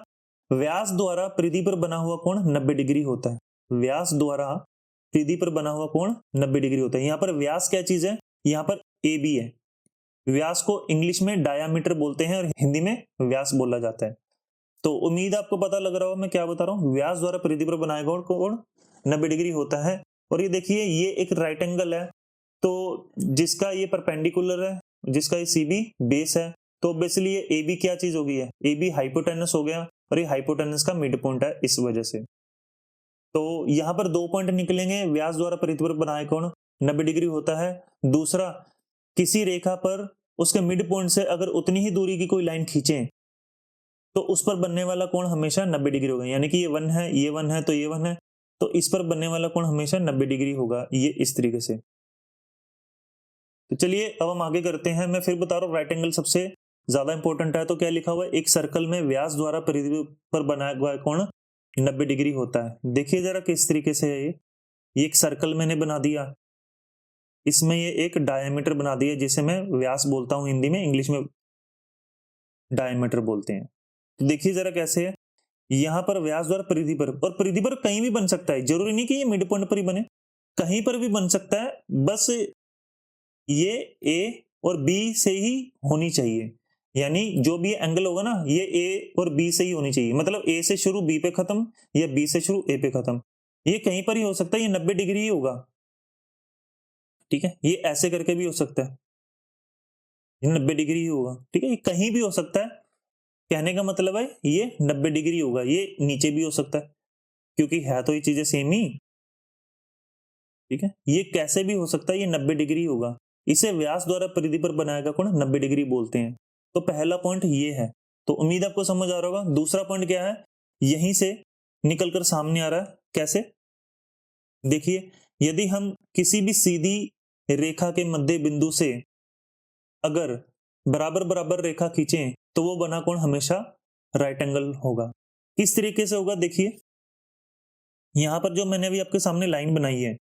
व्यास द्वारा परिधि पर बना हुआ कोण 90 डिग्री होता है। व्यास द्वारा परिधि पर बना हुआ कोण 90 डिग्री होता है। यहां पर व्यास क्या चीज है? यहां पर ए बी है। व्यास को इंग्लिश में डायामीटर बोलते हैं और हिंदी में व्यास बोला जाता है। तो उम्मीद आपको पता लग रहा हो मैं क्या बता रहा हूं। व्यास द्वारा परिधि पर बनाया गया कोण 90 डिग्री होता है। और ये देखिए, ये एक राइट एंगल है, तो जिसका ये परपेंडिकुलर है, जिसका ये सीबी बेस है। तो बेसिकली ये ए बी क्या चीज हो गई है? ए बी हाइपोटेनस हो गया, और ये हाइपोटेनस का मिड पॉइंट है, इस वजह से। तो यहां पर दो पॉइंट निकलेंगे। व्यास द्वारा परिधि पर बनाया कोण 90 डिग्री होता है। दूसरा, किसी रेखा पर उसके मिड पॉइंट से अगर उतनी ही दूरी की कोई लाइन खींचें, तो उस पर बनने वाला कोण हमेशा 90 डिग्री होगा। यानी कि ये 1 है, ये 1 है, तो ये 1 है, तो इस पर बनने वाला कोण हमेशा 90 डिग्री होगा, ये इस तरीके से। तो चलिए अब हम आगे करते हैं। मैं फिर बता रहा हूँ, राइट एंगल सबसे ज्यादा इंपॉर्टेंट है। तो क्या लिखा हुआ है? एक सर्कल में व्यास द्वारा परिधि पर बनाया हुआ कोण 90 डिग्री होता है। देखिए जरा किस तरीके से है ये एक सर्कल मैंने बना दिया, इसमें ये एक डायमीटर बना दिया, जिसे मैं व्यास बोलता हूं हिंदी में, इंग्लिश में डायमीटर बोलते हैं। तो देखिए जरा कैसे है। यहां पर व्यास द्वारा परिधि पर, और परिधि पर कहीं भी बन सकता है, जरूरी नहीं कि ये मिड पॉइंट पर ही बने, कहीं पर भी बन सकता है। बस ये ए और बी से ही होनी चाहिए। यानी जो भी एंगल होगा ना, ये ए और बी से ही होनी चाहिए। मतलब ए से शुरू बी पे खत्म, या बी से शुरू ए पे खत्म। ये कहीं पर ही हो सकता है, ये 90 डिग्री ही होगा। ठीक है, ये ऐसे करके भी हो सकता है, ये 90 डिग्री ही होगा। ठीक है, ये कहीं भी हो सकता है। कहने का मतलब है ये 90 डिग्री होगा। ये नीचे भी हो सकता है, क्योंकि है तो ये चीजें सेम ही। ठीक है, ये कैसे भी हो सकता है, ये 90 डिग्री होगा। इसे व्यास द्वारा परिधि पर बनाया गया कोण 90 डिग्री बोलते हैं। तो पहला पॉइंट ये है। तो उम्मीद आपको समझ आ रहा होगा। दूसरा पॉइंट क्या है? यहीं से निकलकर सामने आ रहा है। कैसे? देखिए, यदि हम किसी भी सीधी रेखा के मध्य बिंदु से अगर बराबर बराबर रेखा खींचें, तो वो बना कोण हमेशा राइट एंगल होगा। किस तरीके से होगा? देखिए, यहां पर जो मैंने अभी आपके सामने लाइन बनाई है,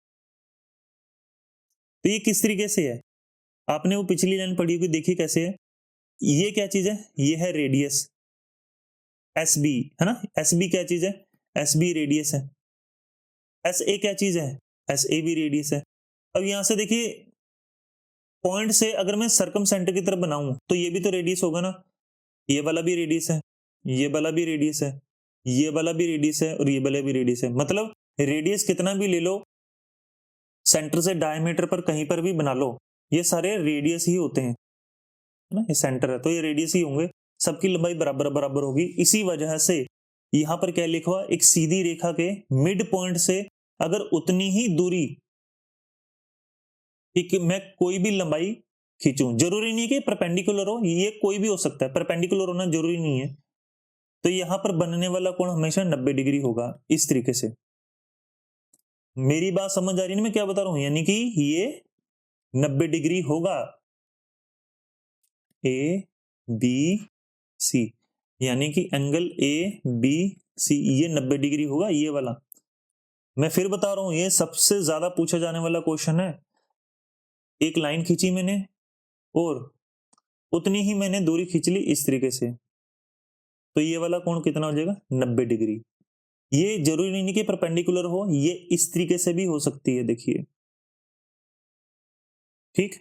तो ये किस तरीके से है, आपने वो पिछली लाइन पढ़ी होगी, देखिए कैसे है। ये क्या चीज है, ये है रेडियस एस बी, है ना। एस बी क्या चीज है, एस बी रेडियस है। एस ए क्या चीज है, एस ए भी रेडियस है। अब यहां से देखिए पॉइंट से अगर मैं सर्कम सेंटर की तरफ बनाऊं तो ये भी तो रेडियस होगा ना, ये वाला भी रेडियस है, ये वाला भी रेडियस है, ये वाला भी रेडियस है और ये वाला भी रेडियस है। मतलब रेडियस कितना भी ले लो, सेंटर से डायमीटर पर कहीं पर भी बना लो, ये सारे रेडियस ही होते हैं, है ना। ये सेंटर है तो ये रेडियस ही होंगे, सबकी लंबाई बराबर बराबर होगी। इसी वजह से यहां पर क्या लिखा हुआ, एक सीधी रेखा के मिड पॉइंट से अगर उतनी ही दूरी, ठीक, मैं कोई भी लंबाई खींचूं, जरूरी नहीं कि परपेंडिकुलर हो, ये कोई भी हो सकता है, परपेंडिकुलर होना जरूरी नहीं है। तो यहां पर बनने वाला कोण हमेशा 90 डिग्री होगा, इस तरीके से। मेरी बात समझ आ रही है ना मैं क्या बता रहा हूं, यानी कि ये 90 डिग्री होगा, ए बी सी, यानी कि एंगल ए बी सी ये 90 डिग्री होगा, ये वाला। मैं फिर बता रहा हूं, ये सबसे ज्यादा पूछा जाने वाला क्वेश्चन है। एक लाइन खींची मैंने और उतनी ही मैंने दूरी खींच ली इस तरीके से, तो ये वाला कोण कितना हो जाएगा, 90 डिग्री। ये जरूरी नहीं कि परपेंडिकुलर हो, ये इस तरीके से भी हो सकती है, देखिए, ठीक,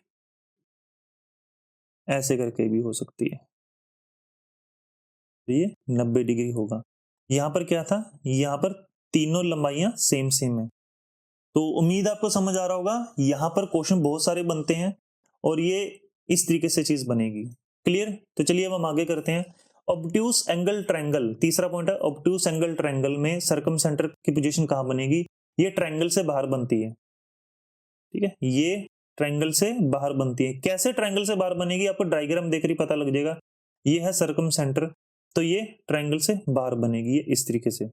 ऐसे करके भी हो सकती है। तो ये 90 डिग्री होगा। यहां पर क्या था, यहां पर तीनों लंबाइयां सेम सेम है। तो उम्मीद आपको समझ आ रहा होगा, यहां पर क्वेश्चन बहुत सारे बनते हैं और ये इस तरीके से चीज बनेगी। क्लियर। तो चलिए अब हम आगे करते हैं। ऑब्ट्यूस एंगल ट्रायंगल, तीसरा पॉइंट है, ऑब्ट्यूस एंगल ट्रायंगल में सर्कम सेंटर की पोजीशन कहां बनेगी, ये ट्रायंगल से बाहर बनती है, ठीक है, ये ट्रायंगल से बाहर बनती है। कैसे ट्रायंगल से बाहर बनेगी, आपको डायग्राम देकर ही पता लग जाएगा। ये है सर्कम सेंटर, तो ये ट्रायंगल से बाहर बनेगी, ये इस तरीके से।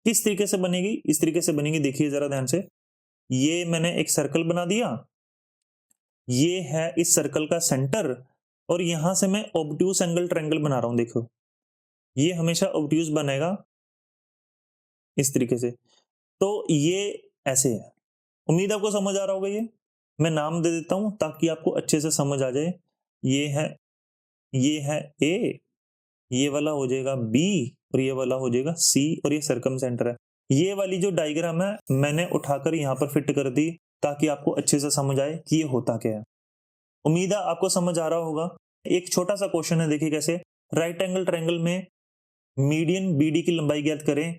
किस तरीके से बनेगी, इस तरीके से बनेगी, देखिए जरा ध्यान से। ये मैंने एक सर्कल बना दिया, ये है इस सर्कल का सेंटर, और यहां से मैं ऑब्ट्यूस एंगल ट्रायंगल बना रहा हूं, देखो ये हमेशा ऑब्ट्यूस बनेगा इस तरीके से। तो ये ऐसे है। उम्मीद आपको समझ आ रहा होगा। ये मैं नाम दे देता हूं ताकि आपको अच्छे से समझ आ जाए। ये है, ये है ए, ये वाला हो जाएगा बी और ये वाला हो जाएगा सी, और ये सर्कम सेंटर है। ये वाली जो डायग्राम है मैंने उठाकर यहां पर फिट कर दी ताकि आपको अच्छे से समझ आए कि ये होता क्या है। उम्मीद है आपको समझ आ रहा होगा। एक छोटा सा क्वेश्चन है, देखिए कैसे। राइट एंगल ट्रायंगल में मीडियन बीडी की लंबाई ज्ञात करें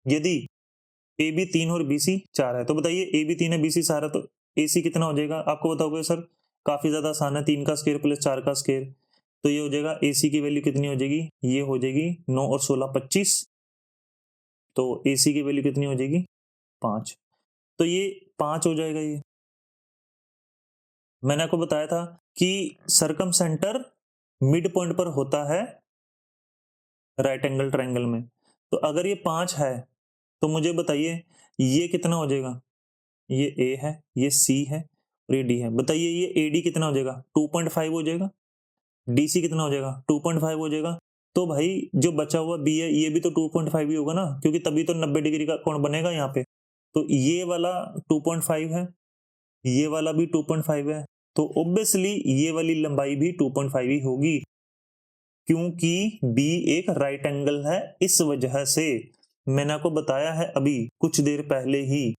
यदि ए बी 3 और बीसी 4 है। तो बताइए ए बी 3 है बीसी 4 है, तो एसी कितना हो जाएगा, आपको बताओगे सर काफी ज्यादा आसान है, 3 का स्क्वायर प्लस 4 का स्क्वायर। तो ये हो जाएगा एसी की वैल्यू कितनी हो जाएगी, ये हो जाएगी 9 और 16 25, तो एसी की वैल्यू कितनी हो जाएगी 5। तो ये 5 हो जाएगा। ये मैंने आपको बताया था कि सर्कम सेंटर मिड पॉइंट पर होता है राइट एंगल ट्रायंगल में। तो अगर ये 5 है तो मुझे बताइए ये कितना हो जाएगा, ये ए है, ये सी है और ये डी है। बताइए ये एडी कितना हो जाएगा, 2.5 हो जाएगा। डीसी कितना हो जाएगा, 2.5 हो जाएगा। तो भाई जो बचा हुआ बी है ये भी तो 2.5 ही होगा ना, क्योंकि तभी तो 90 डिग्री का कोण बनेगा यहाँ पे। तो ये वाला 2.5 है, ये वाला भी 2.5 है, तो ऑब्वियसली ये वाली लंबाई भी 2.5 ही होगी, क्योंकि बी एक राइट एंगल है। इस वजह से मैंने आपको बताया है अभी कुछ देर पहले ही,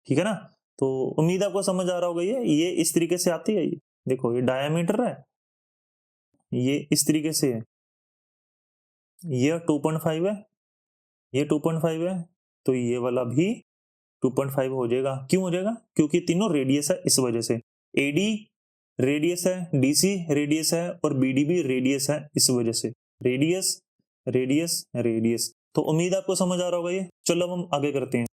ठीक है ना। तो उम्मीद आपको समझ आ रहा होगा। ये इस तरीके से आती है। ये देखो, ये डायामीटर है, ये इस तरीके से है, ये 2.5 है, ये 2.5 है, तो ये वाला भी 2.5 हो जाएगा। क्यों हो जाएगा, क्योंकि तीनों रेडियस है, इस वजह से। एडी रेडियस है, डीसी रेडियस है और बीडी भी रेडियस है, इस वजह से। Radius radius radius. तो उम्मीद आपको समझ आ रहा होगा ये। चलो अब हम आगे करते हैं।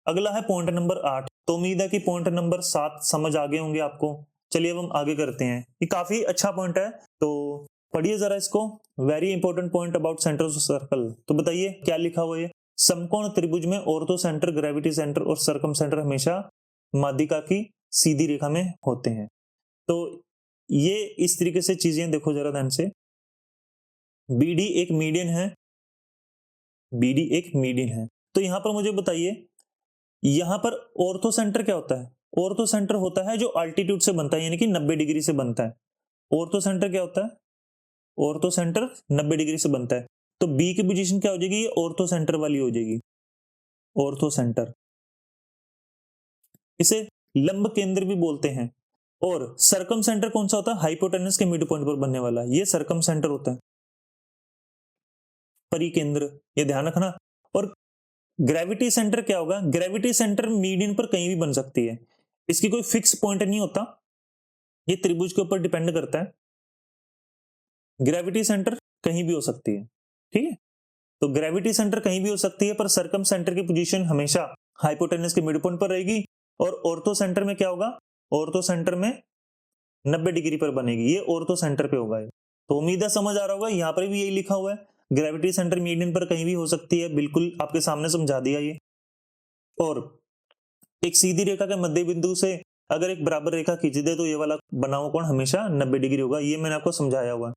अगला है पॉइंट नंबर 8। तो उम्मीद है कि पॉइंट नंबर 7 समझ आ गए होंगे आपको। चलिए अब हम आगे करते हैं। ये काफी अच्छा पॉइंट है, तो पढ़िए जरा इसको। Very important point about centre of circle. तो बताइए क्या लिखा हुआ है। समकोण त्रिभुज में ऑर्थो सेंटर, ग्रेविटी सेंटर और सर्कम सेंटर हमेशा माध्यिका की सीधी रेखा में होते हैं। तो ये इस तरीके से चीजें देखो जरा ध्यान से। बीडी एक मीडियन है, बीडी एक मीडियन है। तो यहां पर मुझे बताइए यहां पर ऑर्थो सेंटर क्या होता है? ऑर्थो सेंटर होता है जो अल्टीट्यूड से बनता है, यानी कि 90 डिग्री से बनता है। ऑर्थो सेंटर क्या होता है? ऑर्थो सेंटर 90 डिग्री से बनता है। तो बी की पोजीशन क्या हो जाएगी? ये ऑर्थो सेंटर वाली हो जाएगी, ऑर्थो सेंटर। इसे लंब केंद्र भी बोलते हैं। और सर्कम सेंटर कौन सा होता है? हाइपोटेनस के मिड पॉइंट पर बनने वाला, ये सर्कम सेंटर होता है, परिकेंद्र, ये ध्यान रखना। और ग्रेविटी सेंटर क्या होगा? ग्रेविटी सेंटर मीडियन पर कहीं भी बन सकती है, इसकी कोई फिक्स पॉइंट नहीं होता, ये त्रिभुज के ऊपर डिपेंड करता है। ग्रेविटी सेंटर कहीं भी हो सकती है, ठीक है। तो ग्रेविटी सेंटर कहीं भी हो सकती है, पर सर्कम सेंटर की पोजीशन हमेशा हाइपोटेनस के मिड पॉइंट पर रहेगी। और ऑर्थो सेंटर में क्या होगा? ऑर्थो सेंटर में 90 डिग्री पर बनेगी, ये ऑर्थो सेंटर पे होगा। तो उम्मीद है समझ आ रहा होगा, यहाँ पर भी यही लिखा हुआ है, ग्रेविटी सेंटर मीडियन पर कहीं भी हो सकती है, बिल्कुल आपके सामने समझा दिया ये। और एक सीधी रेखा के मध्य बिंदु से अगर एक बराबर रेखा खींच दे तो ये वाला बना हुआ कोण हमेशा 90 डिग्री होगा, ये मैंने आपको समझाया हुआ।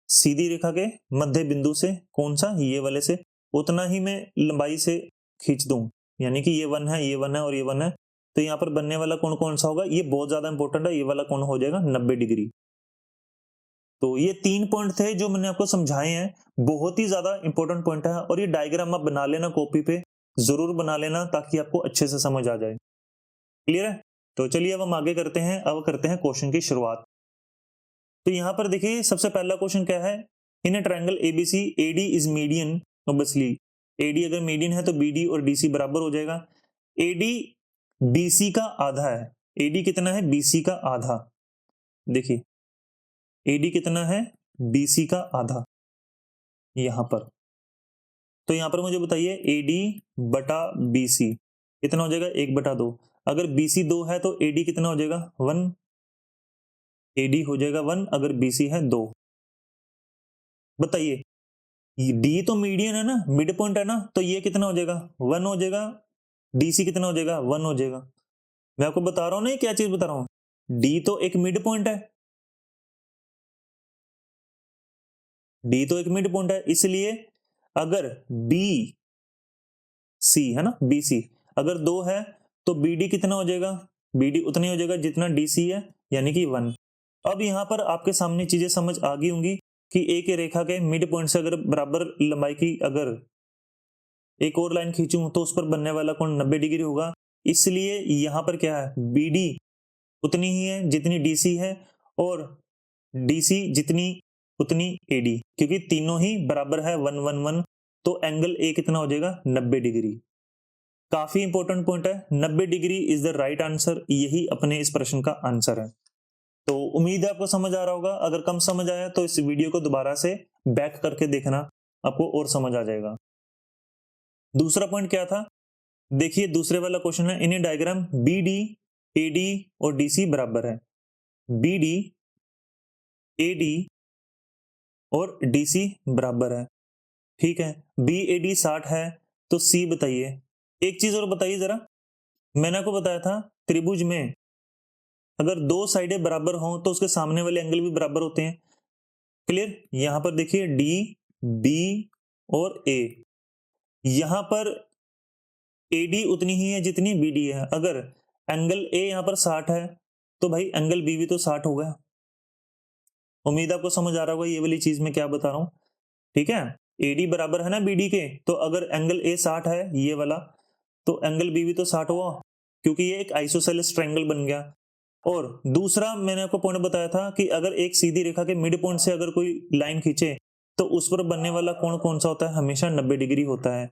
सीधी रेखा के मध्य बिंदु से, कौन सा? ये वाले से, उतना ही मैं लंबाई से खींच दूं, यानी कि ये 1 है, ये 1 है और ये 1 है, तो यहाँ पर बनने वाला कोण कौन सा होगा? ये बहुत ज्यादा इंपॉर्टेंट है, ये वाला कोण हो जाएगा 90 डिग्री। तो ये 3 पॉइंट थे जो मैंने आपको समझाए हैं, बहुत ही ज्यादा इंपॉर्टेंट पॉइंट है। और ये डायग्राम आप बना लेना, कॉपी पे जरूर बना लेना, ताकि आपको अच्छे से समझ आ जाए। क्लियर है? तो चलिए अब हम आगे करते हैं, अब करते हैं क्वेश्चन की शुरुआत। तो यहां पर देखिए सबसे पहला क्वेश्चन क्या है? In a triangle ABC AD is median, obviously AD अगर मीडियन है तो बीडी और डीसी बराबर हो जाएगा। एडी बीसी का आधा है, एडी कितना है? बीसी का आधा। देखिए एडी कितना है? बीसी का आधा यहां पर। तो यहां पर मुझे बताइए एडी बटा बीसी कितना हो जाएगा? 1/2। अगर बीसी 2 है तो एडी कितना हो जाएगा? 1। एडी हो जाएगा 1 अगर बीसी है 2। बताइए डी तो मीडियन है ना, मिड पॉइंट है ना, तो ये कितना हो जाएगा? 1 हो जाएगा। डीसी कितना हो जाएगा? 1 हो जाएगा। मैं आपको बता रहा हूं ना, ये क्या चीज बता रहा हूं। डी तो एक मिड पॉइंट है, डी तो एक मिड पॉइंट है, इसलिए अगर बी सी है ना, बी सी अगर 2 है तो बीडी कितना हो जाएगा? बीडी उतना ही हो जाएगा जितना डीसी है, यानी कि 1। अब यहां पर आपके सामने चीजें समझ आ गई होंगी कि एक रेखा के मिड पॉइंट से अगर बराबर लंबाई की अगर एक और लाइन खींचूं तो उस पर बनने वाला कोण 90 डिग्री होगा। इसलिए यहां पर क्या है? बीडी उतनी ही है जितनी डीसी है, और डीसी जितनी उतनी एडी, क्योंकि तीनों ही बराबर है 1 1 1। तो एंगल ए कितना हो जाएगा? 90 डिग्री। काफी इंपॉर्टेंट पॉइंट है, 90 degree is the right answer, यही अपने इस प्रश्न का आंसर है। तो उम्मीद है आपको समझ आ रहा होगा। अगर कम समझ आया तो इस वीडियो को दोबारा से बैक करके देखना, आपको और समझ आ जाएगा। दूसरा पॉइंट क्या था? देखिए दूसरे वाला क्वेश्चन है, इन डायग्राम बीडी एडी और डीसी बराबर है। बीडी एडी और डीसी बराबर है, ठीक है। बी एडी 60 है, तो सी बताइए। एक चीज और बताइए जरा, मैंने आपको बताया था त्रिभुज में अगर 2 साइडें बराबर हों तो उसके सामने वाले एंगल भी बराबर होते हैं। क्लियर? यहां पर देखिए डी, बी और ए, यहां पर एडी उतनी ही है जितनी बीडी है। अगर एंगल ए यहां पर 60 है तो भाई एंगल बी भी तो 60 होगा। उम्मीद आपको समझ आ रहा होगा ये वाली चीज मैं क्या बता रहा हूं, ठीक है। एडी बराबर है ना बीडी के, तो अगर एंगल ए 60 है ये वाला, तो एंगल बी भी तो 60 हुआ, क्योंकि ये एक आइसोसेलेस ट्रायंगल बन गया। और दूसरा मैंने आपको पॉइंट बताया था कि अगर एक सीधी रेखा के मिड पॉइंट से अगर कोई लाइन खींचे तो उस पर बनने वाला कोण कौन सा होता है? हमेशा 90 डिग्री होता है।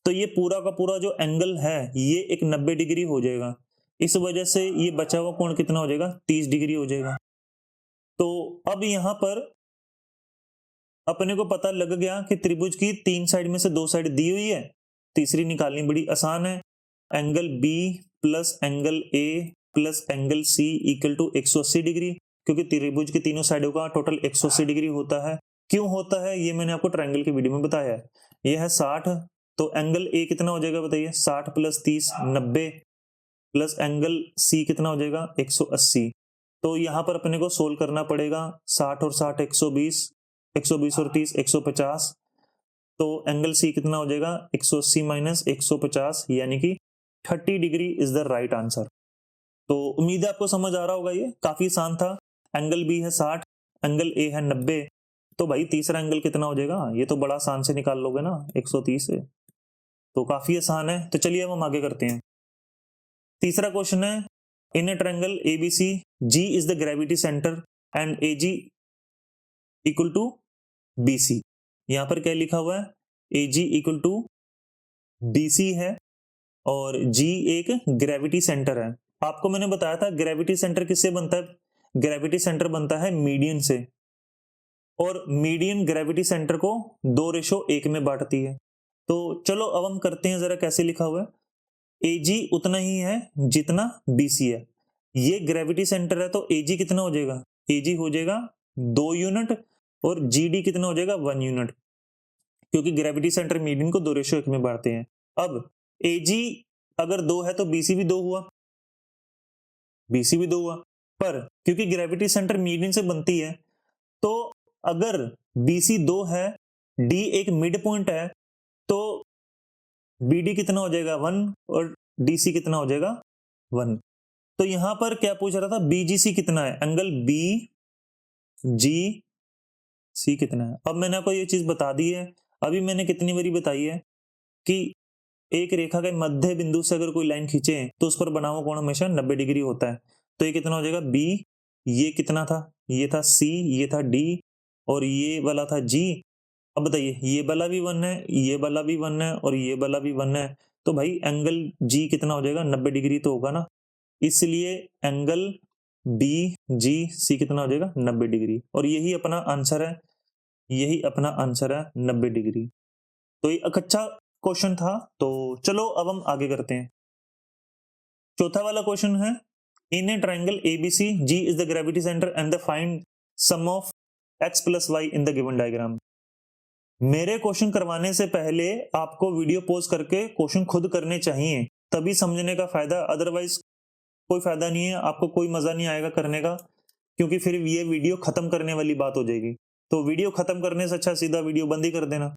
तो ये पूरा का पूरा जो एंगल है ये एक 90 डिग्री हो जाएगा। इस वजह से ये बचा हुआ कोण कितना हो जाएगा? 30 डिग्री हो जाएगा। तो अब यहां पर अपने को पता लग गया कि त्रिभुज की 3 साइड में से 2 साइड दी हुई है, तीसरी निकालनी बड़ी आसान है। Angle B plus angle A plus angle C equal to 180 degree, क्योंकि त्रिभुज की तीनों साइडों का टोटल 180 डिग्री होता है। क्यों होता है ये मैंने आपको ट्रायंगल की वीडियो में बताया है। यह है 60, तो एंगल ए कितना हो जाएगा बताइए? 60 प्लस 30 90 प्लस एंगल सी कितना हो जाएगा? 180। तो यहां पर अपने को सोल्व करना पड़ेगा। 60 और 60 120, 120 और 30 150। तो एंगल सी कितना हो जाएगा? 180 माइनस 150 यानी कि 30 degree is the right answer. तो उम्मीद है आपको समझ आ रहा होगा, ये काफी आसान था। एंगल बी है 60, एंगल ए है 90, तो भाई तीसरा एंगल कितना हो जाएगा, ये तो बड़ा आसान से निकाल लोगे ना 130 से, तो काफी आसान है। तो चलिए अब हम आगे करते हैं। तीसरा क्वेश्चन है, in a triangle ABC G is the gravity centre and A G equal to BC. यहां पर क्या लिखा हुआ है, A G equal to BC है और जी एक ग्रेविटी सेंटर है। आपको मैंने बताया था ग्रेविटी सेंटर किससे बनता है, ग्रेविटी सेंटर बनता है मीडियन से, और मीडियन ग्रेविटी सेंटर को 2:1 में बांटती है। तो चलो अब हम करते हैं जरा कैसे लिखा हुआ है। एजी उतना ही है जितना बीसी है, ये ग्रेविटी सेंटर है तो एजी कितना हो जाएगा, एजी हो जाएगा 2 यूनिट और जीडी कितना हो जाएगा 1 यूनिट, क्योंकि ग्रेविटी सेंटर मीडियन को 2:1 में बांटते हैं। अब एजी अगर 2 है तो बीसी भी 2 हुआ, बीसी भी 2 हुआ, पर क्योंकि ग्रेविटी सेंटर मीडियन से बनती है तो अगर बीसी 2 है, डी एक मिड पॉइंट है, तो बीडी कितना हो जाएगा 1 और डीसी कितना हो जाएगा 1। तो यहां पर क्या पूछ रहा था, बीजीसी कितना है, एंगल बी जी सी कितना है। अब मैंने आपको ये चीज बता दी है, अभी मैंने कितनी बारी बताई है कि एक रेखा के मध्य बिंदु से अगर कोई लाइन खींचे तो उस पर बना हुआ कोण हमेशा 90 डिग्री होता है। तो ये कितना हो जाएगा बी, ये कितना था, ये था सी, ये था डी और ये वाला था जी। अब बताइए ये वाला भी 1 है, ये वाला भी 1 है और ये वाला भी 1 है, तो भाई एंगल जी कितना हो जाएगा 90 डिग्री तो होगा ना, इसलिए एंगल बी जी सी कितना हो जाएगा 90 डिग्री, और यही अपना आंसर है, यही अपना आंसर है 90 डिग्री। तो ये एक अच्छा क्वेश्चन था। तो चलो अब हम आगे करते हैं। चौथा वाला क्वेश्चन है, in a triangle ABC G is the gravity centre and the find sum of X plus Y in the given diagram. मेरे क्वेश्चन करवाने से पहले आपको वीडियो पॉज करके क्वेश्चन खुद करने चाहिए, तभी समझने का फायदा, अदरवाइज कोई फायदा नहीं है, आपको कोई मजा नहीं आएगा करने का, क्योंकि फिर ये वीडियो खत्म करने वाली बात हो जाएगी। तो वीडियो खत्म करने से अच्छा सीधा वीडियो बंद ही कर देना।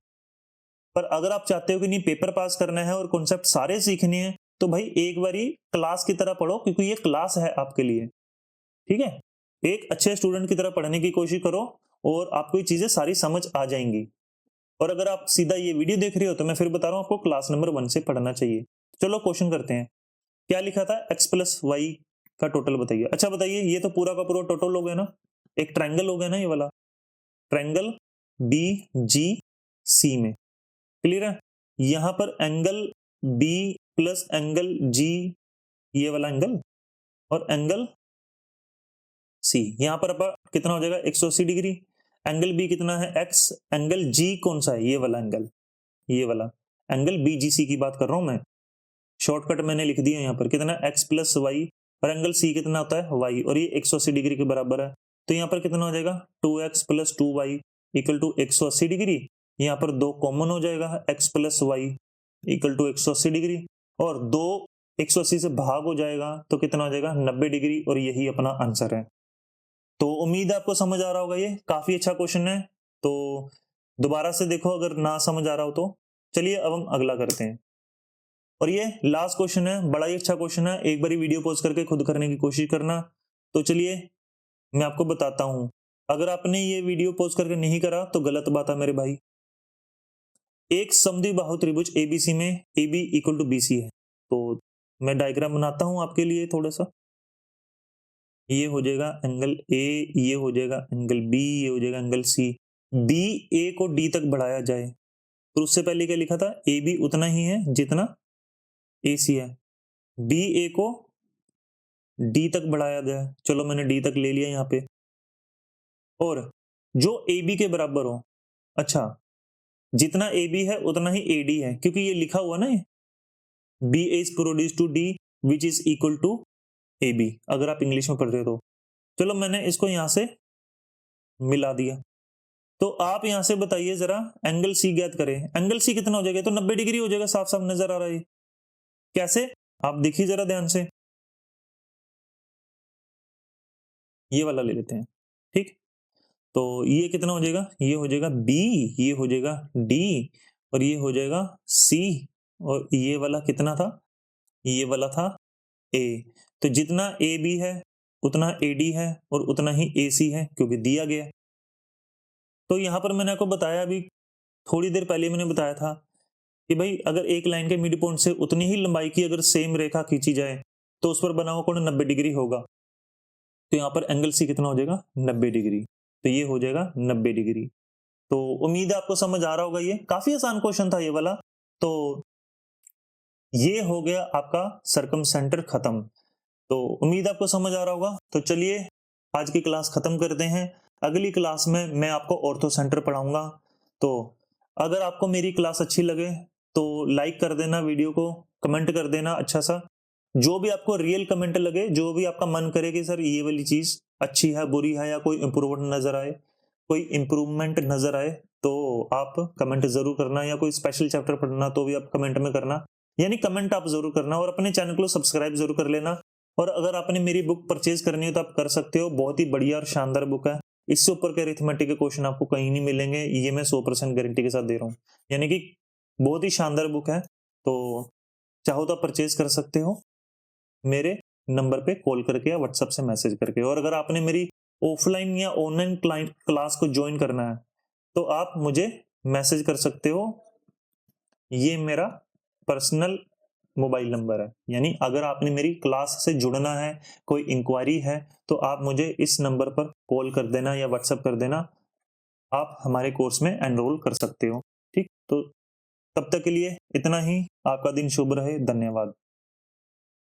पर अगर आप चाहते हो कि नहीं पेपर पास करना है और कॉन्सेप्ट सारे सीखने हैं, तो भाई एक बारी क्लास की तरह पढ़ो, क्योंकि ये क्लास है आपके लिए, ठीक है। एक अच्छे स्टूडेंट की तरह पढ़ने की कोशिश करो और आपको ये चीजें सारी समझ आ जाएंगी। और अगर आप सीधा ये वीडियो देख रहे हो तो मैं फिर बता रहा हूं आपको क्लास नंबर 1 से पढ़ना चाहिए। चलो क्वेश्चन करते हैं। क्या लिखा था, एक्स प्लस वाई का टोटल बताइए। अच्छा बताइए, ये तो पूरा का पूरा टोटल हो गया ना, एक ट्रायंगल हो गया ना, ये वाला ट्रायंगल बी जी सी में, क्लियर है। यहां पर angle B plus angle G, ये वाला एंगल, और एंगल सी, यहां पर कितना हो जाएगा 180 डिग्री। एंगल बी कितना है एक्स, एंगल जी कौन सा है, ये वाला एंगल, ये वाला एंगल बीजीसी की बात कर रहा हूं मैं, शॉर्टकट मैंने लिख दिया यहाँ पर, कितना एक्स प्लस वाई, और एंगल सी कितना होता है वाई, और ये 180 डिग्री के बराबर है। तो यहाँ पर कितना हो जाएगा 2x plus 2y equal to 180 degree. यहाँ पर 2 कॉमन हो जाएगा, x plus y equal to 180 degree, और 2 180 से भाग हो जाएगा तो कितना हो जाएगा 90 डिग्री, और यही अपना आंसर है। तो उम्मीद है आपको समझ आ रहा होगा, ये काफी अच्छा क्वेश्चन है। तो दोबारा से देखो अगर ना समझ आ रहा हो तो। चलिए अब हम अगला करते हैं, और ये लास्ट क्वेश्चन है, बड़ा ही अच्छा क्वेश्चन है, एक बार वीडियो पॉज करके खुद करने की कोशिश करना। तो चलिए मैं आपको बताता हूं, अगर आपने ये वीडियो पॉज करके नहीं करा तो गलत बात है मेरे भाई। एक समद्विबाहु त्रिभुज एबीसी में A B equal to B C है। तो मैं डायग्राम बनाता हूं आपके लिए थोड़ा सा। ये हो जाएगा एंगल ए, ये हो जाएगा एंगल बी, ये हो जाएगा एंगल सी। बी ए को डी तक बढ़ाया जाए, तो उससे पहले क्या लिखा था, ए बी उतना ही है जितना ए सी है, बी ए को डी तक बढ़ाया जाए, चलो मैंने डी तक ले लिया यहाँ पे, और जो ए बी के बराबर हो। अच्छा, जितना ए बी है उतना ही ए डी है, क्योंकि ये लिखा हुआ ना, ये B is produce to D which is equal to A B, अगर आप इंग्लिश में पढ़ रहे हो तो। चलो मैंने इसको यहां से मिला दिया। तो आप यहां से बताइए जरा, एंगल सी ज्ञात करें। एंगल सी कितना हो जाएगा, तो 90 डिग्री हो जाएगा, साफ साफ नजर आ रहा है। कैसे, आप देखिए जरा ध्यान से, ये वाला ले लेते हैं, ठीक। तो ये कितना हो जाएगा, ये हो जाएगा बी, ये हो जाएगा डी, और ये हो जाएगा सी, और ये वाला कितना था ये वाला था ए। तो जितना ए बी है उतना ए डी है और उतना ही ए सी है, क्योंकि दिया गया। तो यहां पर मैंने आपको बताया, अभी थोड़ी देर पहले मैंने बताया था कि भाई अगर एक लाइन के मिड पॉइंट से उतनी ही लंबाई की अगर सेम रेखा खींची जाए तो उस पर बना हुआ कोण 90 डिग्री होगा। तो यहाँ पर एंगल सी कितना हो जाएगा, 90 डिग्री। तो ये हो जाएगा 90 डिग्री। तो उम्मीद है आपको समझ आ रहा होगा, ये काफी आसान क्वेश्चन था ये वाला। तो ये हो गया आपका सरकम सेंटर खत्म। तो उम्मीद आपको समझ आ रहा होगा। तो चलिए आज की क्लास खत्म करते हैं। अगली क्लास में मैं आपको ऑर्थो सेंटर पढ़ाऊंगा। तो अगर आपको मेरी क्लास अच्छी लगे तो लाइक कर देना वीडियो को, कमेंट कर देना अच्छा सा, जो भी आपको रियल कमेंट लगे, जो भी आपका मन करे कि सर ये वाली चीज अच्छी है, बुरी है, या कोई इम्प्रूवमेंट नजर आए, कोई इम्प्रूवमेंट नजर आए, तो आप कमेंट जरूर करना। या कोई स्पेशल चैप्टर पढ़ना तो भी आप कमेंट में करना, यानी कमेंट आप जरूर करना। और अपने चैनल को सब्सक्राइब जरूर कर लेना। और अगर आपने मेरी बुक परचेज करनी हो तो आप कर सकते हो, बहुत ही बढ़िया और शानदार बुक है। इससे ऊपर के अरिथमेटिक के क्वेश्चन आपको कहीं नहीं मिलेंगे, ये मैं 100% गारंटी के साथ दे रहा हूँ। यानी कि बहुत ही शानदार बुक है। तो चाहो तो आप परचेज कर सकते हो मेरे नंबर पे कॉल करके या व्हाट्सएप से मैसेज करके। और अगर आपने मेरी ऑफलाइन या ऑनलाइन क्लास को ज्वाइन करना है तो आप मुझे मैसेज कर सकते हो। ये मेरा पर्सनल मोबाइल नंबर है। यानी अगर आपने मेरी क्लास से जुड़ना है, कोई इंक्वायरी है, तो आप मुझे इस नंबर पर कॉल कर देना या व्हाट्सएप कर देना। आप हमारे कोर्स में एनरोल कर सकते हो। ठीक, तो तब तक के लिए इतना ही। आपका दिन शुभ रहे। धन्यवाद।